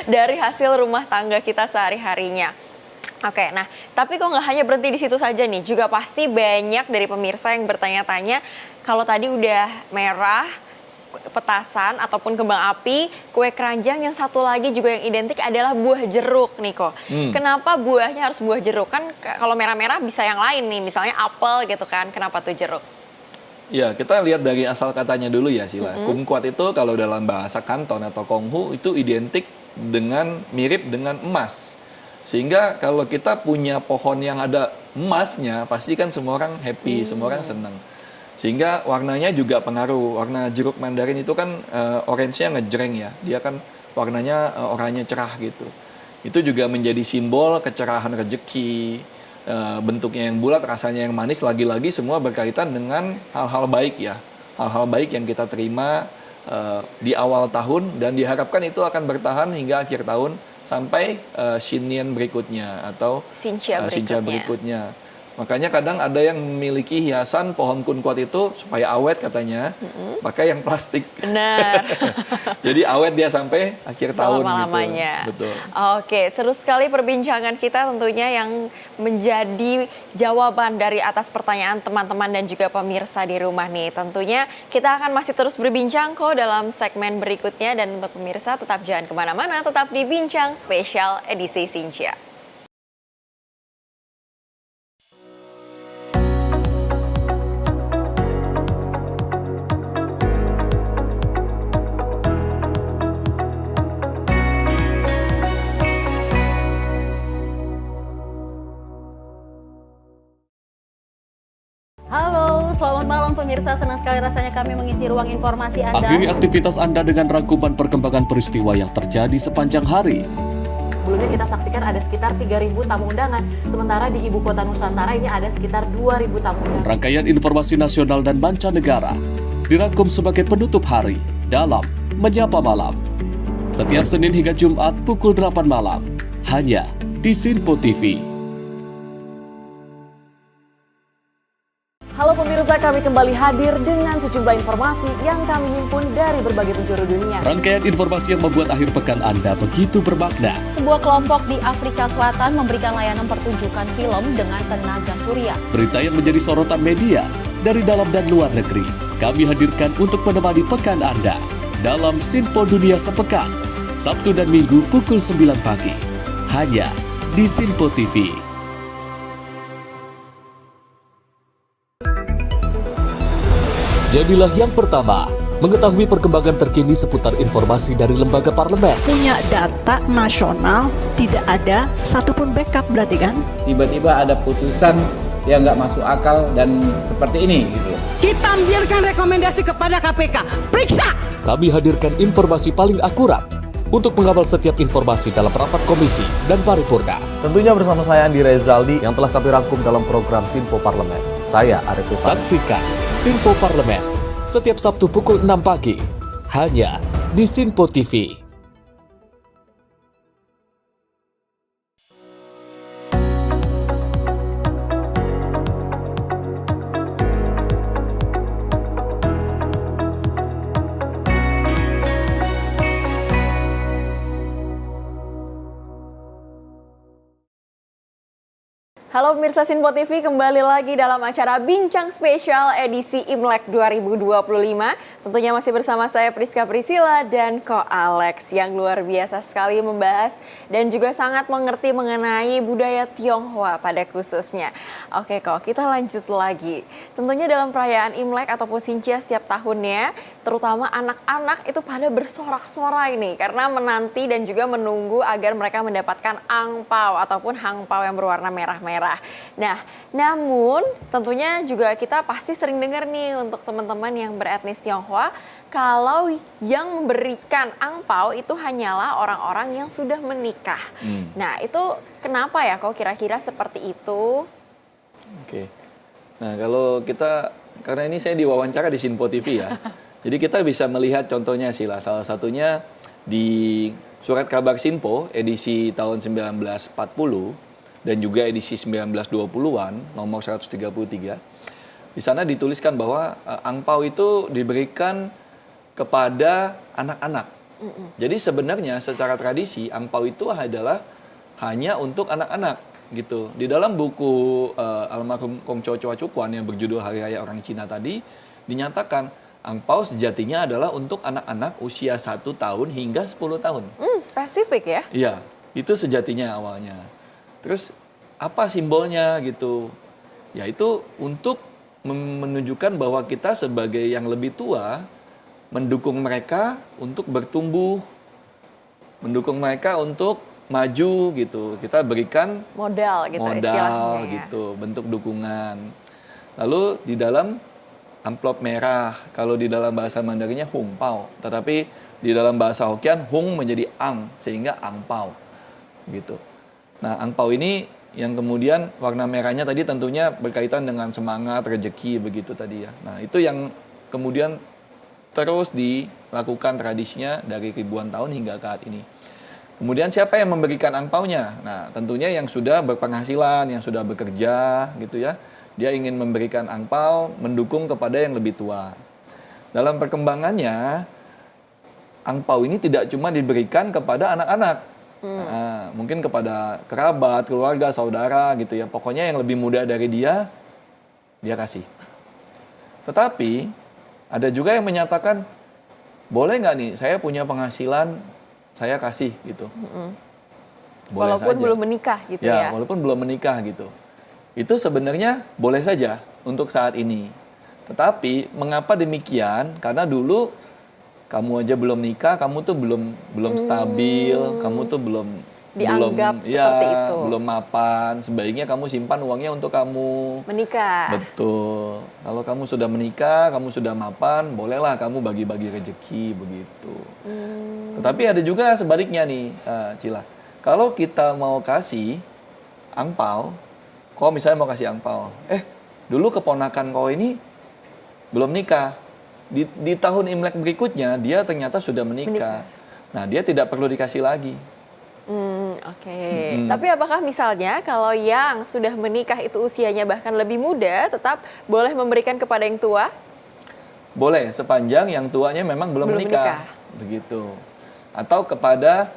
dari hasil rumah tangga kita sehari-harinya. Oke, nah tapi kok nggak hanya berhenti di situ saja nih, juga pasti banyak dari pemirsa yang bertanya-tanya, kalau tadi udah merah, petasan ataupun kembang api, kue keranjang, yang satu lagi juga yang identik adalah buah jeruk nih kok. Kenapa buahnya harus buah jeruk? Kan kalau merah-merah bisa yang lain nih, misalnya apel gitu kan, kenapa tuh jeruk? Ya, kita lihat dari asal katanya dulu ya Sila. Kumquat itu kalau dalam bahasa Kanton atau Konghu itu identik dengan mirip dengan emas. Sehingga kalau kita punya pohon yang ada emasnya, pasti kan semua orang happy, semua orang senang. Sehingga warnanya juga pengaruh. Warna jeruk Mandarin itu kan orange-nya ngejreng ya. Dia kan warnanya oranye cerah gitu. Itu juga menjadi simbol kecerahan rezeki. Bentuknya yang bulat, rasanya yang manis. Lagi-lagi semua berkaitan dengan hal-hal baik ya. Hal-hal baik yang kita terima di awal tahun. Dan diharapkan itu akan bertahan hingga akhir tahun. Sampai Shinian berikutnya atau Xinjia berikutnya. Makanya kadang ada yang memiliki hiasan pohon kumquat itu supaya awet katanya, pakai yang plastik. Benar. Jadi awet dia sampai akhir tahun selama-lamanya. gitu. Betul. Oke, seru sekali perbincangan kita tentunya yang menjadi jawaban dari atas pertanyaan teman-teman dan juga pemirsa di rumah nih. Tentunya kita akan masih terus berbincang kok dalam segmen berikutnya, dan untuk pemirsa tetap jangan kemana-mana, tetap di Bincang Spesial edisi Xinjia. Halo, selamat malam pemirsa. Senang sekali rasanya kami mengisi ruang informasi Anda. Akhiri aktivitas Anda dengan rangkuman perkembangan peristiwa yang terjadi sepanjang hari. Sebelumnya kita saksikan ada sekitar 3.000 tamu undangan. Sementara di Ibu Kota Nusantara ini ada sekitar 2.000 tamu undangan. Rangkaian informasi nasional dan mancanegara dirangkum sebagai penutup hari dalam Menyapa Malam. Setiap Senin hingga Jumat pukul 8 malam. Hanya di Sinpo TV. Halo pemirsa, kami kembali hadir dengan sejumlah informasi yang kami himpun dari berbagai penjuru dunia. Rangkaian informasi yang membuat akhir pekan Anda begitu bermakna. Sebuah kelompok di Afrika Selatan memberikan layanan pertunjukan film dengan tenaga surya. Berita yang menjadi sorotan media dari dalam dan luar negeri. Kami hadirkan untuk menemani pekan Anda dalam Sinpo Dunia Sepekan. Sabtu dan Minggu pukul 9 pagi. Hanya di Sinpo TV. Jadilah yang pertama mengetahui perkembangan terkini seputar informasi dari lembaga parlemen. Punya data nasional, tidak ada satupun backup berarti kan? Tiba-tiba ada putusan yang nggak masuk akal dan seperti ini gitu loh. Kita biarkan rekomendasi kepada KPK, periksa! Kami hadirkan informasi paling akurat untuk mengawal setiap informasi dalam rapat komisi dan paripurna. Tentunya bersama saya Andi Rezaldi yang telah kami rangkum dalam program Sinpo Parlemen. Saya Arif Rifani. Saksikan Sinpo Parlemen setiap Sabtu pukul 6 pagi hanya di Sinpo TV. Halo pemirsa Sinpo TV, kembali lagi dalam acara Bincang Spesial edisi Imlek 2025. Tentunya masih bersama saya Priska Priscilla dan Ko Alex yang luar biasa sekali membahas dan juga sangat mengerti mengenai budaya Tionghoa pada khususnya. Oke Ko, kita lanjut lagi. Tentunya dalam perayaan Imlek ataupun Xinjia setiap tahunnya, terutama anak-anak itu pada bersorak-sorai nih karena menanti dan juga menunggu agar mereka mendapatkan angpao ataupun hangpao yang berwarna merah-merah. Nah, namun tentunya juga kita pasti sering dengar nih untuk teman-teman yang beretnis Tionghoa, kalau yang memberikan angpao itu hanyalah orang-orang yang sudah menikah. Nah, itu kenapa ya kok kira-kira seperti itu? Oke. Nah, kalau kita, karena ini saya diwawancara di Sinpo TV ya, jadi kita bisa melihat contohnya Sila, salah satunya di Surat Kabar Sinpo edisi tahun 1940, dan juga edisi 1920-an, nomor 133. Di sana dituliskan bahwa angpao itu diberikan kepada anak-anak. Jadi sebenarnya secara tradisi angpao itu adalah hanya untuk anak-anak gitu. Di dalam buku almarhum Kong Chow Choa Chukuan yang berjudul Hari Raya Orang Cina tadi, dinyatakan angpao sejatinya adalah untuk anak-anak usia 1 tahun hingga 10 tahun. Spesifik ya? Iya, itu sejatinya awalnya. Terus apa simbolnya gitu? Yaitu untuk menunjukkan bahwa kita sebagai yang lebih tua mendukung mereka untuk bertumbuh, mendukung mereka untuk maju gitu. Kita berikan Modal gitu istilahnya ya. gitu, bentuk dukungan. Lalu di dalam amplop merah, kalau di dalam bahasa Mandarinnya hung pao, tetapi di dalam bahasa Hokkien hung menjadi ang sehingga angpao gitu. Nah, angpao ini yang kemudian warna merahnya tadi tentunya berkaitan dengan semangat, rezeki begitu tadi ya. Nah, itu yang kemudian terus dilakukan tradisinya dari ribuan tahun hingga ke saat ini. Kemudian siapa yang memberikan angpaonya? Nah, tentunya yang sudah berpenghasilan, yang sudah bekerja gitu ya. Dia ingin memberikan angpao, mendukung kepada yang lebih tua. Dalam perkembangannya, angpao ini tidak cuma diberikan kepada anak-anak. Nah, mungkin kepada kerabat, keluarga, saudara gitu ya. Pokoknya yang lebih muda dari dia kasih. Tetapi ada juga yang menyatakan, boleh nggak nih saya punya penghasilan, saya kasih gitu. Boleh walaupun saja. belum menikah gitu ya? Walaupun belum menikah gitu. Itu sebenarnya boleh saja untuk saat ini. Tetapi mengapa demikian? Karena dulu kamu aja belum nikah, kamu tuh belum stabil, kamu tuh belum dianggap seperti itu. Belum mapan. Sebaiknya kamu simpan uangnya untuk kamu menikah. Betul. Kalau kamu sudah menikah, kamu sudah mapan, bolehlah kamu bagi-bagi rezeki begitu. Tetapi ada juga sebaliknya nih, Cila. Kalau kita mau kasih angpao, kau misalnya mau kasih angpao, dulu keponakan kau ini belum nikah. Di tahun Imlek berikutnya dia ternyata sudah menikah. Nah, dia tidak perlu dikasih lagi. Oke. Tapi apakah misalnya kalau yang sudah menikah itu usianya bahkan lebih muda, tetap boleh memberikan kepada yang tua? Boleh, sepanjang yang tuanya memang belum menikah. Begitu. Atau kepada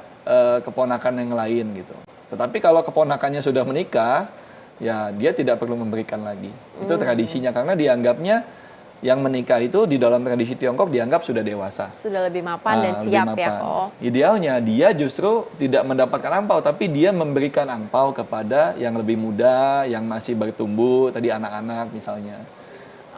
keponakan yang lain gitu. Tetapi kalau keponakannya sudah menikah, ya dia tidak perlu memberikan lagi. Itu tradisinya karena dianggapnya yang menikah itu di dalam tradisi Tiongkok dianggap sudah dewasa. Sudah lebih mapan dan siap ya kok. Idealnya dia justru tidak mendapatkan angpao, tapi dia memberikan angpao kepada yang lebih muda, yang masih bertumbuh, tadi anak-anak misalnya.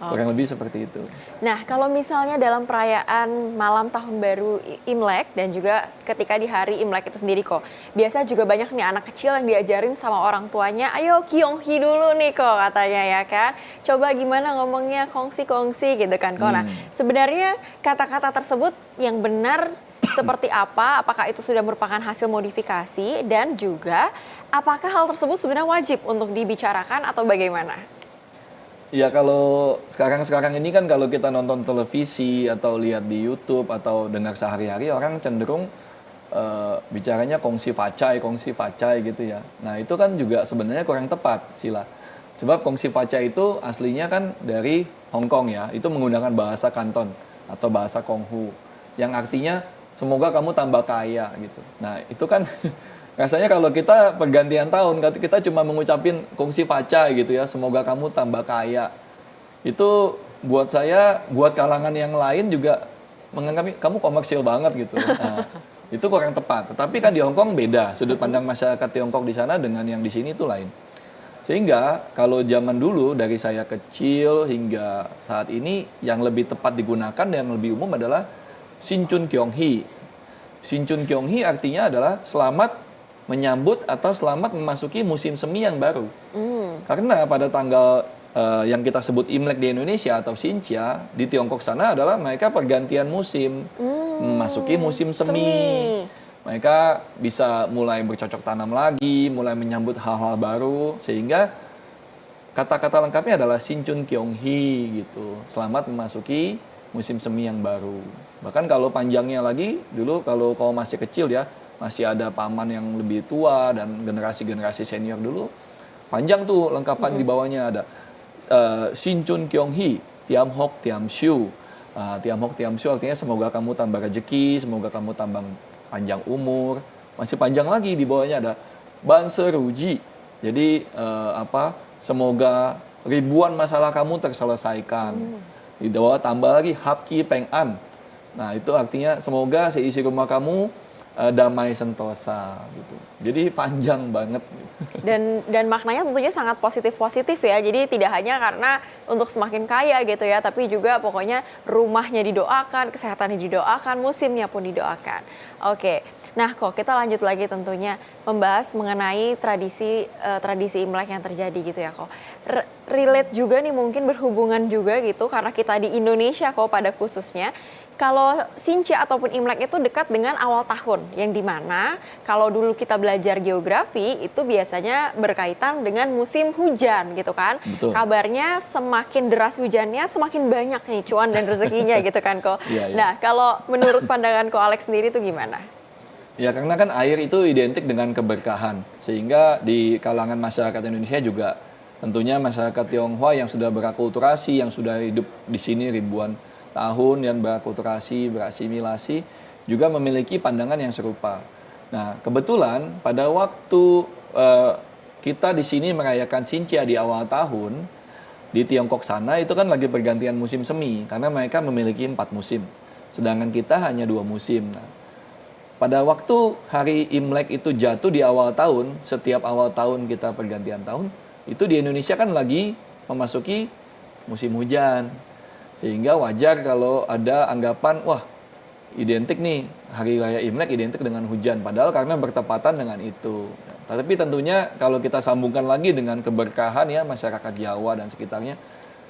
Kurang lebih seperti itu. Nah, kalau misalnya dalam perayaan malam tahun baru Imlek dan juga ketika di hari Imlek itu sendiri kok, biasa juga banyak nih anak kecil yang diajarin sama orang tuanya, ayo Kyonghi dulu nih kok katanya ya kan. Coba gimana ngomongnya kongsi-kongsi gitu kan kok. Nah, sebenarnya kata-kata tersebut yang benar seperti apa? Apakah itu sudah merupakan hasil modifikasi? Dan juga apakah hal tersebut sebenarnya wajib untuk dibicarakan atau bagaimana? Ya kalau sekarang ini kan kalau kita nonton televisi atau lihat di YouTube atau dengar sehari-hari, orang cenderung bicaranya kongsi facai gitu ya. Nah itu kan juga sebenarnya kurang tepat, Sila. Sebab kongsi facai itu aslinya kan dari Hong Kong ya, itu menggunakan bahasa Kanton atau bahasa Konghu, yang artinya semoga kamu tambah kaya gitu. Nah itu kan rasanya kalau kita pergantian tahun, kita cuma mengucapin kongsi facai gitu ya, semoga kamu tambah kaya. Itu buat saya, buat kalangan yang lain juga menganggap kamu komersil banget gitu. Nah, itu kurang tepat. Tetapi kan di Hong Kong beda, sudut pandang masyarakat Tiongkok di sana dengan yang di sini itu lain. Sehingga kalau zaman dulu dari saya kecil hingga saat ini yang lebih tepat digunakan dan yang lebih umum adalah Sin Chun Keong Hee. Sin Chun Keong Hee artinya adalah selamat menyambut atau selamat memasuki musim semi yang baru. Karena pada tanggal yang kita sebut Imlek di Indonesia atau Xinjia, di Tiongkok sana adalah mereka pergantian musim, memasuki musim semi. Mereka bisa mulai bercocok tanam lagi, mulai menyambut hal-hal baru, sehingga kata-kata lengkapnya adalah Sin Chun Keong Hee gitu. Selamat memasuki musim semi yang baru. Bahkan kalau panjangnya lagi, dulu kalau masih kecil ya, masih ada paman yang lebih tua dan generasi-generasi senior dulu, panjang tuh lengkapan di bawahnya ada Sin Chun Keong Hee, Tiam Hock Tiam Siu. Tiam Hock Tiam Siu artinya semoga kamu tambah rezeki, semoga kamu tambah panjang umur. Masih panjang lagi di bawahnya ada Ban Seruji. Jadi semoga ribuan masalah kamu terselesaikan. Di bawah tambah lagi Hapki Peng An. Nah itu artinya semoga seisi rumah kamu damai sentosa gitu. Jadi panjang banget. Dan maknanya tentunya sangat positif ya. Jadi tidak hanya karena untuk semakin kaya gitu ya, tapi juga pokoknya rumahnya didoakan, kesehatannya didoakan, musimnya pun didoakan. Oke. Nah, kok kita lanjut lagi tentunya membahas mengenai tradisi Imlek yang terjadi gitu ya, kok. Relate juga nih, mungkin berhubungan juga gitu karena kita di Indonesia kok pada khususnya. Kalau Xinjia ataupun Imlek itu dekat dengan awal tahun, yang dimana kalau dulu kita belajar geografi itu biasanya berkaitan dengan musim hujan gitu kan. Betul. Kabarnya semakin deras hujannya semakin banyak nih cuan dan rezekinya gitu kan kok. Iya. Nah kalau menurut pandangan kok Alex sendiri itu gimana? Ya karena kan air itu identik dengan keberkahan, sehingga di kalangan masyarakat Indonesia juga tentunya masyarakat Tionghoa yang sudah berakulturasi, yang sudah hidup di sini ribuan tahun yang berakulturasi, berasimilasi, juga memiliki pandangan yang serupa. Nah, kebetulan pada waktu kita di sini merayakan Xinjia di awal tahun, di Tiongkok sana itu kan lagi pergantian musim semi, karena mereka memiliki 4 musim, sedangkan kita hanya 2 musim. Nah, pada waktu hari Imlek itu jatuh di awal tahun, setiap awal tahun kita pergantian tahun, itu di Indonesia kan lagi memasuki musim hujan. Sehingga wajar kalau ada anggapan, wah identik nih Hari Raya Imlek identik dengan hujan. Padahal karena bertepatan dengan itu. Tapi tentunya kalau kita sambungkan lagi dengan keberkahan ya masyarakat Jawa dan sekitarnya.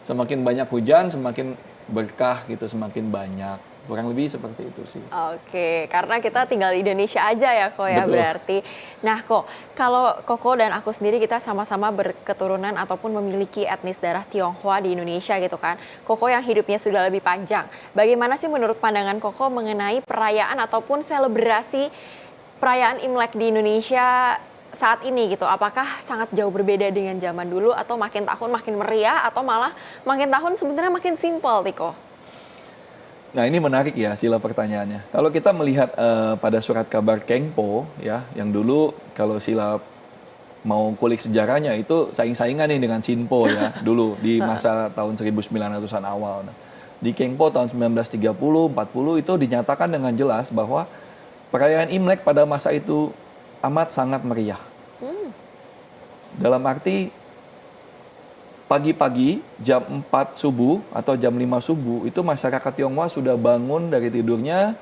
Semakin banyak hujan, semakin berkah gitu, semakin banyak. Kurang lebih seperti itu sih. Oke, karena kita tinggal di Indonesia aja ya kok ya. Betul. Berarti. Nah kok, kalau Koko dan aku sendiri kita sama-sama berketurunan ataupun memiliki etnis darah Tionghoa di Indonesia gitu kan. Koko yang hidupnya sudah lebih panjang. Bagaimana sih menurut pandangan Koko mengenai perayaan ataupun selebrasi perayaan Imlek di Indonesia saat ini gitu? Apakah sangat jauh berbeda dengan zaman dulu atau makin tahun makin meriah atau malah makin tahun sebenarnya makin simpel, Tiko? Nah ini menarik ya Sila pertanyaannya. Kalau kita melihat pada surat kabar Kengpo ya, yang dulu kalau Sila mau kulik sejarahnya itu saing-saingan nih dengan Sinpo ya dulu di masa tahun 1900-an awal. Nah, di Kengpo tahun 1930-40 itu dinyatakan dengan jelas bahwa perayaan Imlek pada masa itu amat sangat meriah. Dalam arti pagi-pagi jam 4 subuh atau jam 5 subuh itu masyarakat Tionghoa sudah bangun dari tidurnya,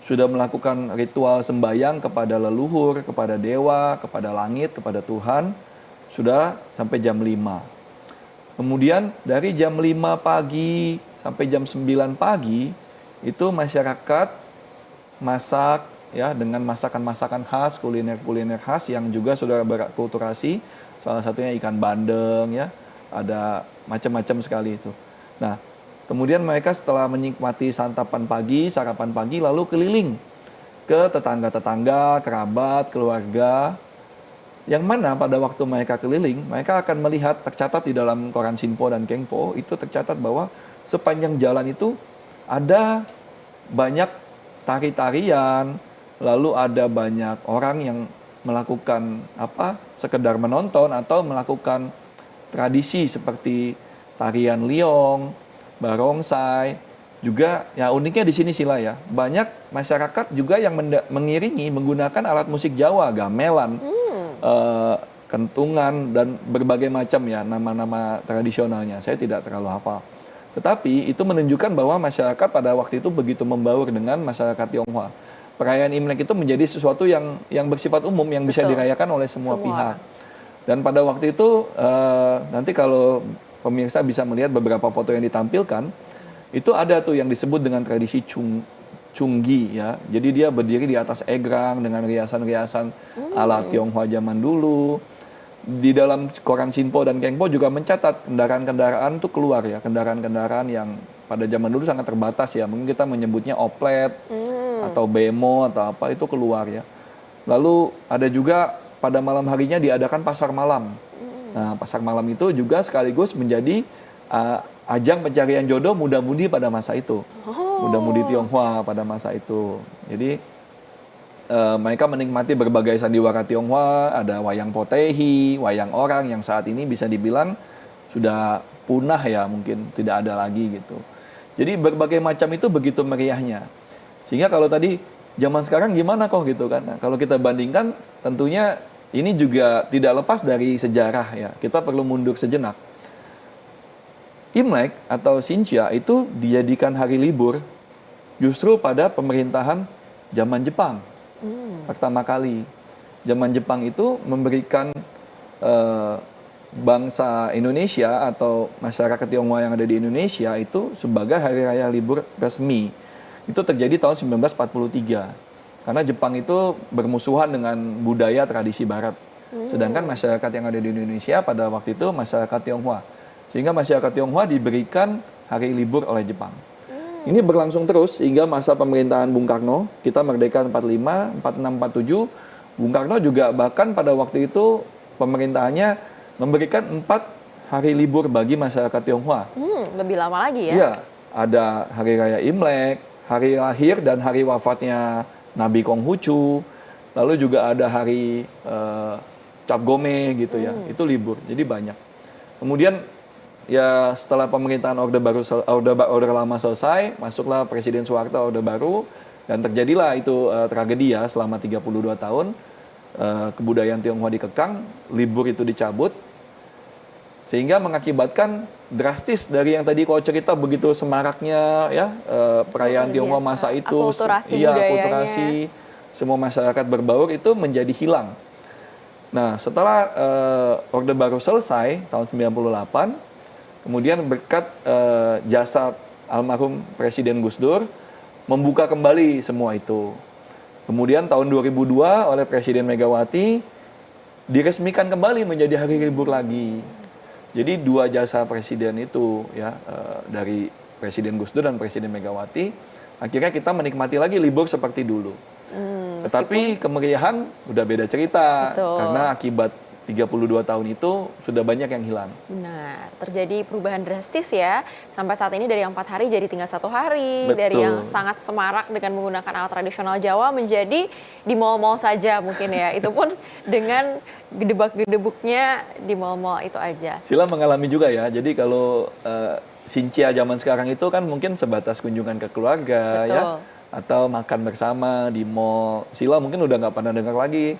sudah melakukan ritual sembahyang kepada leluhur, kepada dewa, kepada langit, kepada Tuhan, sudah sampai jam 5. Kemudian dari jam 5 pagi sampai jam 9 pagi itu masyarakat masak ya dengan masakan-masakan khas, kuliner-kuliner khas yang juga sudah berakulturasi. Salah satunya ikan bandeng ya, ada macam-macam sekali itu. Nah, kemudian mereka setelah menikmati santapan pagi, sarapan pagi, lalu keliling ke tetangga-tetangga, kerabat, keluarga. Yang mana pada waktu mereka keliling, mereka akan melihat, tercatat di dalam koran Sinpo dan Kengpo, itu tercatat bahwa sepanjang jalan itu ada banyak tari-tarian, lalu ada banyak orang yang melakukan sekedar menonton atau melakukan tradisi seperti tarian liong, barongsai. Juga ya uniknya di sini Sila ya, banyak masyarakat juga yang mengiringi menggunakan alat musik Jawa, gamelan, kentungan dan berbagai macam ya nama-nama tradisionalnya. Saya tidak terlalu hafal. Tetapi itu menunjukkan bahwa masyarakat pada waktu itu begitu membaur dengan masyarakat Tionghoa. Perayaan Imlek itu menjadi sesuatu yang bersifat umum yang bisa dirayakan oleh semua pihak. Dan pada waktu itu nanti kalau pemirsa bisa melihat beberapa foto yang ditampilkan, itu ada tuh yang disebut dengan tradisi Chunggi ya. Jadi dia berdiri di atas egrang dengan riasan-riasan ala Tionghoa zaman dulu. Di dalam koran Sinpo dan Kengpo juga mencatat kendaraan-kendaraan itu keluar ya, kendaraan-kendaraan yang pada zaman dulu sangat terbatas ya. Mungkin kita menyebutnya oplet atau bemo atau apa, itu keluar ya. Lalu ada juga pada malam harinya diadakan pasar malam. Nah, pasar malam itu juga sekaligus menjadi ajang pencarian jodoh muda-mudi pada masa itu. Muda-mudi Tionghoa pada masa itu. Jadi mereka menikmati berbagai sandiwara Tionghoa, ada wayang potehi, wayang orang yang saat ini bisa dibilang sudah punah ya, mungkin tidak ada lagi gitu. Jadi berbagai macam itu begitu meriahnya. Sehingga kalau tadi zaman sekarang gimana kok gitu kan. Nah, kalau kita bandingkan tentunya ini juga tidak lepas dari sejarah ya. Kita perlu mundur sejenak. Imlek atau Xinjia itu dijadikan hari libur justru pada pemerintahan zaman Jepang. Pertama kali. Zaman Jepang itu memberikan bangsa Indonesia atau masyarakat Tionghoa yang ada di Indonesia itu sebagai hari raya libur resmi. Itu terjadi tahun 1943. Karena Jepang itu bermusuhan dengan budaya tradisi barat. Sedangkan masyarakat yang ada di Indonesia pada waktu itu masyarakat Tionghoa. Sehingga masyarakat Tionghoa diberikan hari libur oleh Jepang. Ini berlangsung terus hingga masa pemerintahan Bung Karno. Kita merdeka 45, 46, 47. Bung Karno juga bahkan pada waktu itu pemerintahannya memberikan 4 hari libur bagi masyarakat Tionghoa. Lebih lama lagi ya? Iya, ada hari raya Imlek, hari lahir dan hari wafatnya Nabi Konghucu. Lalu juga ada hari Cap Gome gitu ya. Itu libur, jadi banyak. Kemudian ya setelah pemerintahan Orde Lama selesai, masuklah Presiden Soeharto Orde Baru, dan terjadilah itu tragedi ya selama 32 tahun. Kebudayaan Tionghoa dikekang, libur itu dicabut, sehingga mengakibatkan drastis dari yang tadi kau cerita begitu semaraknya ya perayaan Tionghoa masa itu, akulturasi, semua masyarakat berbaur itu menjadi hilang. Nah setelah Orde Baru selesai tahun 98, kemudian berkat jasa almarhum Presiden Gus Dur membuka kembali semua itu. Kemudian tahun 2002 oleh Presiden Megawati diresmikan kembali menjadi hari libur lagi. Jadi 2 jasa presiden itu ya dari Presiden Gus Dur dan Presiden Megawati, akhirnya kita menikmati lagi libur seperti dulu. Tetapi kemeriahan udah beda cerita. Betul. Karena akibat 32 tahun itu sudah banyak yang hilang. Benar, terjadi perubahan drastis ya. Sampai saat ini dari yang 4 hari jadi tinggal 1 hari. Betul. Dari yang sangat semarak dengan menggunakan alat tradisional Jawa menjadi di mal-mal saja mungkin ya. Itu pun dengan gedebak-gedebuknya di mal-mal itu aja. Sila mengalami juga ya. Jadi kalau Xinjia zaman sekarang itu kan mungkin sebatas kunjungan ke keluarga. Betul. Ya. Atau makan bersama di mall. Sila mungkin udah nggak pernah dengar lagi.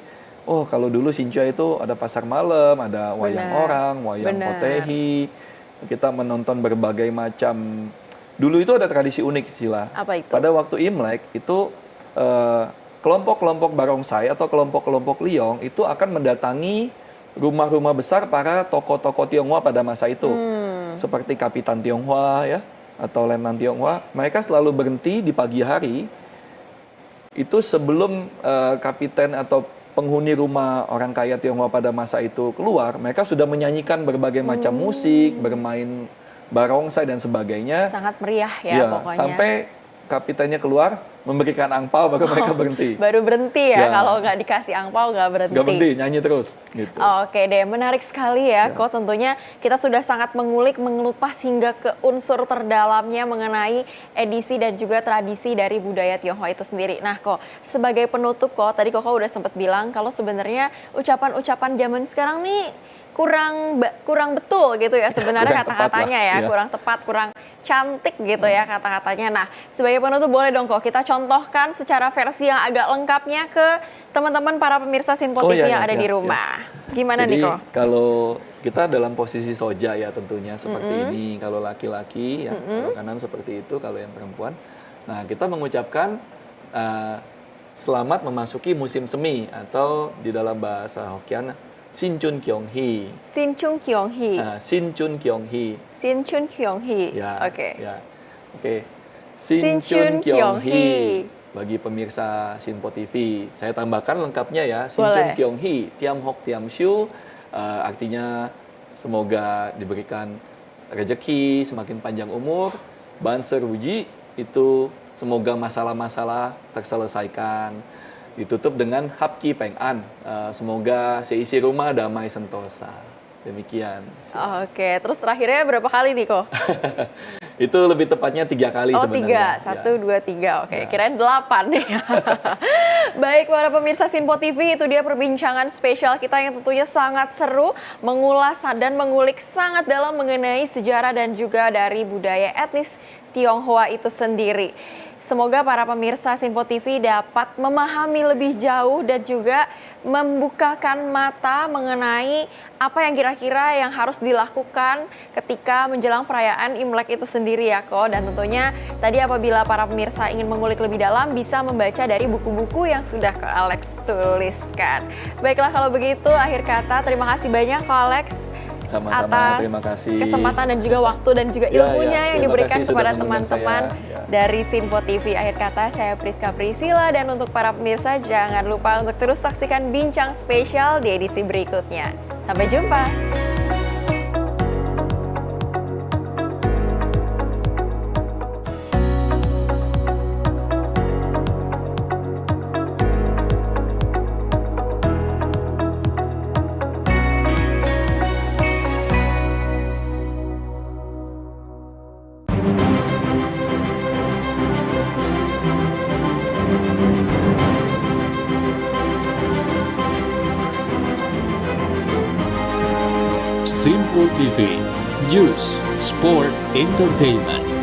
Oh, kalau dulu Xinjia itu ada pasar malam, ada wayang orang, wayang potehi. Kita menonton berbagai macam. Dulu itu ada tradisi unik Sila. Apa itu? Pada waktu Imlek itu kelompok-kelompok barongsai atau kelompok-kelompok liong itu akan mendatangi rumah-rumah besar para tokoh-tokoh Tionghoa pada masa itu. Seperti Kapitan Tionghoa ya, atau Letnan Tionghoa. Mereka selalu berhenti di pagi hari. itu sebelum kapiten atau penghuni rumah orang kaya Tionghoa pada masa itu keluar, mereka sudah menyanyikan berbagai macam musik, bermain barongsai dan sebagainya. Sangat meriah ya pokoknya. Sampai kapitennya keluar, memberikan angpau, baru mereka berhenti. Baru berhenti ya, kalau nggak dikasih angpau nggak berhenti. Nggak berhenti, nyanyi terus. Gitu. Oke deh, menarik sekali ya. Kok tentunya kita sudah sangat mengulik, mengelupas hingga ke unsur terdalamnya mengenai edisi dan juga tradisi dari budaya Tionghoa itu sendiri. Nah kok, sebagai penutup kok, tadi Koko udah sempat bilang kalau sebenarnya ucapan-ucapan zaman sekarang nih kurang betul gitu ya sebenarnya kata-katanya ya, kurang tepat, kurang cantik gitu ya kata-katanya. Nah, sebagai penutup boleh dong kok kita contohkan secara versi yang agak lengkapnya ke teman-teman para pemirsa Sinpo TV yang ada di rumah. Gimana Jadi, nih kok? Kalau kita dalam posisi soja ya tentunya seperti ini, kalau laki-laki ya, kalau kanan seperti itu, kalau yang perempuan. Nah, kita mengucapkan selamat memasuki musim semi atau di dalam bahasa Hokkien Sin Chun Kyong Hee. Sin Chun Kyong Hee. Sin Chun Kyong Hee. Sin Chun Kyong Hee. Ya. Oke. Ya. Oke. Sin Chun Kyong Hee. Bagi pemirsa Sinpo TV, saya tambahkan lengkapnya ya. Sin Chun Kyong Hee, Tiam Hok Tiam Siu, artinya semoga diberikan rezeki, semakin panjang umur, Banser Wuji, itu semoga masalah-masalah terselesaikan. Ditutup dengan Hapki Peng An, semoga seisi rumah damai sentosa. Demikian. Oke, terus terakhirnya berapa kali nih kok? Itu lebih tepatnya 3 kali sebenarnya. 3, 1, 2, 3. Oke, kirain 8 nih. Baik, para pemirsa Sinpo TV, itu dia perbincangan spesial kita yang tentunya sangat seru, mengulas dan mengulik sangat dalam mengenai sejarah dan juga dari budaya etnis Tionghoa itu sendiri. Semoga para pemirsa Sinpo TV dapat memahami lebih jauh dan juga membukakan mata mengenai apa yang kira-kira yang harus dilakukan ketika menjelang perayaan Imlek itu sendiri ya kok. Dan tentunya tadi apabila para pemirsa ingin mengulik lebih dalam bisa membaca dari buku-buku yang sudah Kak Alex tuliskan. Baiklah kalau begitu, akhir kata terima kasih banyak Kak Alex. Sama-sama, terima kasih. Kesempatan dan juga waktu dan juga ilmunya yang diberikan kepada teman-teman dari Sinpo TV. Akhir kata, saya Priska Priscilla dan untuk para pemirsa jangan lupa untuk terus saksikan bincang spesial di edisi berikutnya. Sampai jumpa. Sinpo TV, News, Sport, Entertainment.